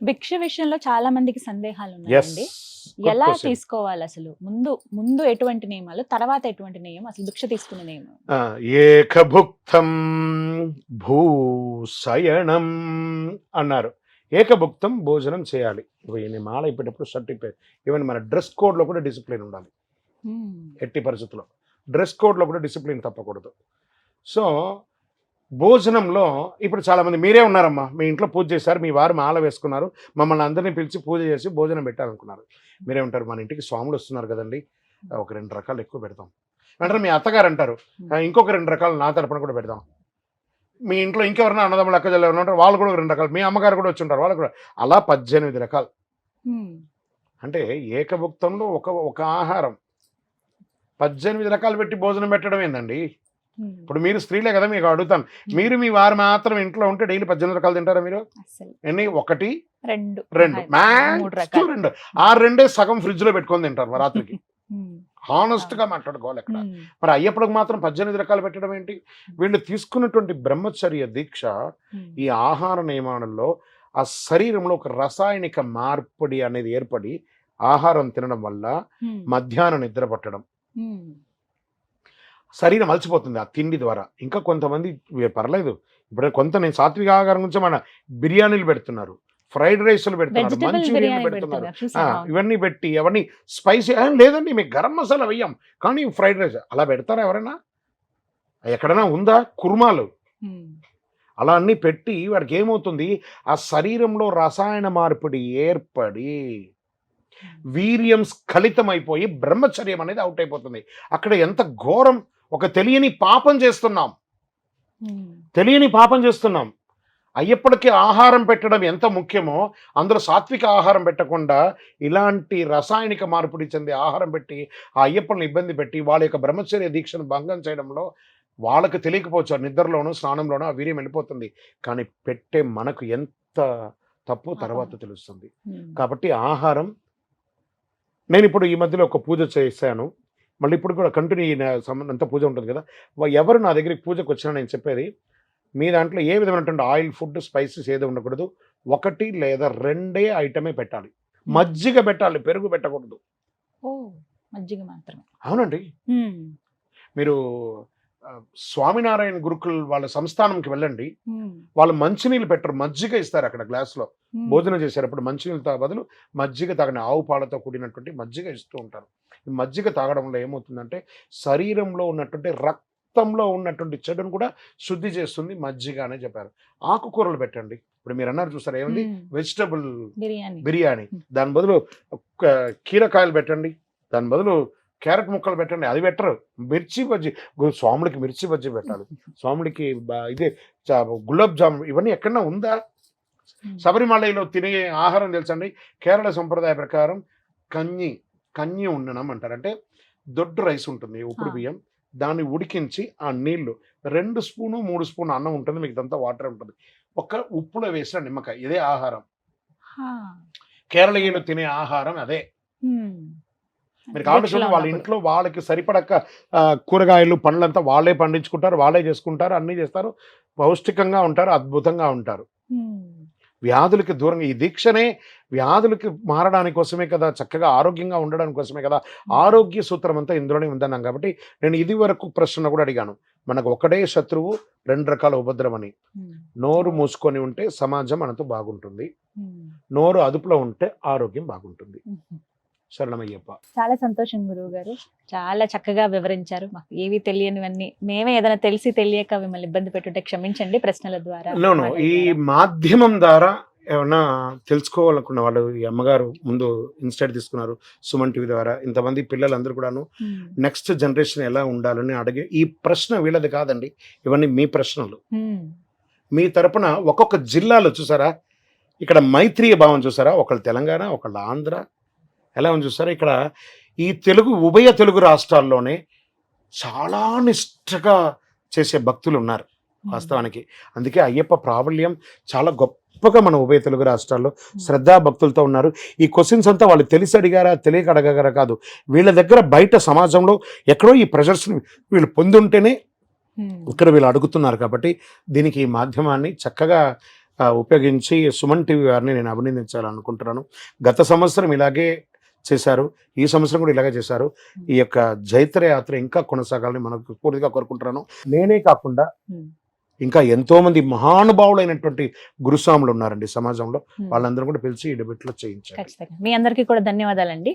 భిక్ష విషయంలో చాలా మందికి సందేహాలు ఉన్నాయండి. ఎలా తీసుకోవాలి అసలు? ముందు ఎటువంటి నియమాలు, తర్వాత ఎటువంటి నియమం, అసలు భిక్ష తీసుకునే నియమం? ఏకభుక్తం భూశయనం అన్నారు. ఏకభుక్తం భోజనం చేయాలి. మాల అయిపోయేటప్పుడు సర్టిఫికేట్, ఈవెన్ మన డ్రెస్ కోడ్లో కూడా డిసిప్లిన్ ఉండాలి. ఎట్టి పరిస్థితుల్లో డ్రెస్ కోడ్లో కూడా డిసిప్లిన్ తప్పకూడదు. సో భోజనంలో ఇప్పుడు చాలామంది, మీరే ఉన్నారమ్మా, మీ ఇంట్లో పూజ చేశారు, మీ వారు మాల వేసుకున్నారు, మమ్మల్ని అందరినీ పిలిచి పూజ చేసి భోజనం పెట్టాలనుకున్నారు. మీరే ఉంటారు, మన ఇంటికి స్వాములు వస్తున్నారు కదండి, ఒక 2 రకాలు ఎక్కువ పెడతాం అంటే మీ అత్తగారు అంటారు, ఇంకొక 2 రకాలు నా తరపున కూడా పెడదాం. మీ ఇంట్లో ఇంకెవరైనా అన్నదమ్ములు అక్కజల్లు ఎవరైనా ఉంటారు, వాళ్ళు కూడా 2 రకాలు, మీ అమ్మగారు కూడా వచ్చి ఉంటారు, వాళ్ళు కూడా, అలా 18 రకాలు. అంటే ఏకభుక్తంలో ఒక ఆహారం 18 రకాలు పెట్టి భోజనం పెట్టడం ఏందండి? ఇప్పుడు మీరు స్త్రీలే కదా, మీకు అడుగుతాను, మీరు మీ వారు మాత్రం ఇంట్లో ఉంటే డైలీ 18 రకాలు తింటారా మీరు? ఎన్ని? 1 2 మ్యాక్స్ 2. ఆ 2 సగం ఫ్రిడ్జ్ లో పెట్టుకొని తింటారు రాత్రికి. హానెస్ట్ గా మాట్లాడుకోవాలి అక్కడ. మరి అయ్యప్పటికి మాత్రం 18 రకాలు పెట్టడం ఏంటి? వీళ్ళు తీసుకున్నటువంటి బ్రహ్మచర్య దీక్ష, ఈ ఆహార నియమాలలో ఆ శరీరంలో ఒక రసాయనిక మార్పిడి అనేది ఏర్పడి ఆహారం తినడం వల్ల మధ్యాహ్నం నిద్ర పట్టడం, శరీరం అలసిపోతుంది ఆ తిండి ద్వారా. ఇంకా కొంతమంది పర్లేదు, ఇప్పుడు కొంత నేను సాత్విక ఆహారం గురించి మన బిర్యానీలు పెడుతున్నారు, ఫ్రైడ్ రైస్లు పెడుతున్నారు, మంచూరియన్లు పెడుతున్నారు, ఇవన్నీ పెట్టి అవన్నీ స్పైసీ. లేదండి మీకు గరం మసాలా వెయ్యం, కానీ ఫ్రైడ్ రైస్ అలా పెడతారా ఎవరైనా? ఎక్కడైనా ఉందా? కుర్మాలు అలా అన్నీ పెట్టి వాడికి ఏమవుతుంది, ఆ శరీరంలో రసాయన మార్పిడి ఏర్పడి వీర్యం స్ఖలితమైపోయి బ్రహ్మచర్యం అనేది అవుట్ అయిపోతుంది. అక్కడ ఎంత ఘోరం! ఒక తెలియని పాపం చేస్తున్నాం, తెలియని పాపం చేస్తున్నాం. అయ్యప్పటికీ ఆహారం పెట్టడం ఎంత ముఖ్యమో, అందులో సాత్విక ఆహారం పెట్టకుండా ఇలాంటి రసాయనిక మార్పిడి చెందే ఆహారం పెట్టి ఆ అయ్యప్పని ఇబ్బంది పెట్టి వాళ్ళ యొక్క బ్రహ్మచర్య దీక్షను భంగం చేయడంలో వాళ్ళకి తెలియకపోవచ్చు, నిద్రలోనూ స్నానంలోనూ ఆ వీర్యం వెళ్ళిపోతుంది. కానీ పెట్టే మనకు ఎంత తప్పు తర్వాత తెలుస్తుంది. కాబట్టి ఆహారం, నేను ఇప్పుడు ఈ మధ్యలో ఒక పూజ చేశాను, మళ్ళీ ఇప్పుడు కూడా కంటిన్యూ అంత పూజ ఉంటుంది కదా, ఎవరు నా దగ్గరికి పూజకు వచ్చినా నేను చెప్పేది, మీ దాంట్లో ఏ విధమైనటువంటి ఆయిల్ ఫుడ్ స్పైసెస్ ఏదో ఉండకూడదు, 1 లేదా 2 ఐటమే పెట్టాలి. మజ్జిగ పెట్టాలి, పెరుగు పెట్టకూడదు. మజ్జిగ మాత్రమే. అవునండి. మీరు స్వామినారాయణ గురుకుల్ వాళ్ళ సంస్థానంకి వెళ్ళండి, వాళ్ళు మంచినీళ్ళు పెట్టరు, మజ్జిగ ఇస్తారు అక్కడ గ్లాసులో. భోజనం చేసేటప్పుడు మంచినీళ్ళతో బదులు మజ్జిగ తాగని ఆవు పాలతో కూడినటువంటి మజ్జిగ ఇస్తూ ఉంటారు. ఈ మజ్జిగ తాగడం వల్ల ఏమవుతుందంటే శరీరంలో ఉన్నటువంటి రక్తంలో ఉన్నటువంటి చెడును కూడా శుద్ధి చేస్తుంది మజ్జిగ అనే చెప్పారు. ఆకుకూరలు పెట్టండి. ఇప్పుడు మీరు అన్నారు చూసారు ఏమండి, వెజిటబుల్ బిర్యానీ, దాని బదులు కీరకాయలు పెట్టండి, దాని బదులు క్యారెట్ ముక్కలు పెట్టండి, అది పెట్టరు. మిర్చి బజ్జీ, స్వాముడికి మిర్చి బజ్జీ పెట్టాలి, స్వాముడికి ఇదే గులాబ్ జామున్, ఇవన్నీ ఎక్కడన్నా ఉందా? శబరిమలలో తినే ఆహారం తెలుసండి, కేరళ సంప్రదాయ ప్రకారం కഞ്ഞി ఉండడం అంటారు. అంటే దొడ్డు రైస్ ఉంటుంది, ఉప్పుడు బియ్యం, దాన్ని ఉడికించి ఆ నీళ్లు 2 స్పూను 3 స్పూన్ అన్నం ఉంటుంది, మీకు ఇదంతా వాటర్ ఉంటుంది, ఒక ఉప్పులో వేసిన నిమ్మకాయ, ఇదే ఆహారం. కేరళీయులు తినే ఆహారం అదే. మీరు కావాల్సిన వాళ్ళ ఇంట్లో వాళ్ళకి సరిపడక కూరగాయలు పండ్లంతా వాళ్ళే పండించుకుంటారు, వాళ్ళే చేసుకుంటారు, అన్నీ చేస్తారు, పౌష్టికంగా ఉంటారు, అద్భుతంగా ఉంటారు. వ్యాధులకి దూరంగా, ఈ దీక్షనే వ్యాధులకి మారడానికి కోసమే కదా, చక్కగా ఆరోగ్యంగా ఉండడానికి కోసమే కదా, ఆరోగ్య సూత్రం అంతా ఇందులోనే ఉందన్నాం. కాబట్టి నేను ఇది వరకు ప్రశ్న కూడా అడిగాను, మనకు ఒకటే శత్రువు 2 రకాల ఉపద్రవని. నోరు మూసుకొని ఉంటే సమాజం మనతో బాగుంటుంది, నోరు అదుపులో ఉంటే ఆరోగ్యం బాగుంటుంది. శరణమయ్యప్ప. చాలా సంతోషం గురువు గారు, చాలా చక్కగా వివరించారు. మాకు ఏవి తెలియనివన్నీ, మేమే ఏదైనా తెలిసి తెలియక మిమ్మల్ని ఇబ్బంది పెట్టుంటే క్షమించండి. ప్రశ్నల ద్వారా ఈ మాధ్యమం ద్వారా ఏమన్నా తెలుసుకోవాలనుకున్న వాళ్ళు, ఈ అమ్మగారు ముందు ఇన్స్టైట్ తీసుకున్నారు సుమన్ టీవీ ద్వారా, ఇంతమంది పిల్లలందరూ కూడాను నెక్స్ట్ జనరేషన్ ఎలా ఉండాలని అడిగే ఈ ప్రశ్న వీళ్ళది కాదండి, ఇవన్నీ మీ ప్రశ్నలు. మీ తరపున ఒక్కొక్క జిల్లాలో చూసారా, ఇక్కడ మైత్రీయ భావం చూసారా, ఒకళ్ళు తెలంగాణ, ఒకళ్ళు ఆంధ్ర, ఎలా ఉంది చూసారా. ఇక్కడ ఈ ఉభయ తెలుగు రాష్ట్రాల్లోనే చాలా నిష్ఠగా చేసే భక్తులు ఉన్నారు వాస్తవానికి. అందుకే అయ్యప్ప ప్రాబల్యం చాలా గొప్పగా మన ఉభయ తెలుగు రాష్ట్రాల్లో శ్రద్ధా భక్తులతో ఉన్నారు. ఈ క్వశ్చన్స్ అంతా వాళ్ళు తెలిసి అడిగారా తెలియక అడగగారా కాదు, వీళ్ళ దగ్గర బయట సమాజంలో ఎక్కడో ఈ ప్రెషర్స్ని వీళ్ళు పొంది ఉంటేనే ఇక్కడ వీళ్ళు అడుగుతున్నారు. కాబట్టి దీనికి ఈ మాధ్యమాన్ని చక్కగా ఉపయోగించి సుమన్ టీవీ వారిని నేను అభినందించాలనుకుంటున్నాను. గత సంవత్సరం ఇలాగే చేశారు, ఈ సంవత్సరం కూడా ఇలాగే చేశారు. ఈ యొక్క జైత్ర యాత్ర ఇంకా కొనసాగాలని మనకు పూర్తిగా కోరుకుంటున్నాను. నేనే కాకుండా ఇంకా ఎంతో మంది మహానుభావులైనటువంటి గురుస్వాములు ఉన్నారండి సమాజంలో, వాళ్ళందరూ కూడా పిలిచి ఈ డిబేట్లో చేయించారు. మీ అందరికీ కూడా ధన్యవాదాలండి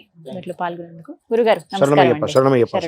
పాల్గొనేందుకు. గురుగారు శరణమయ్యప్ప.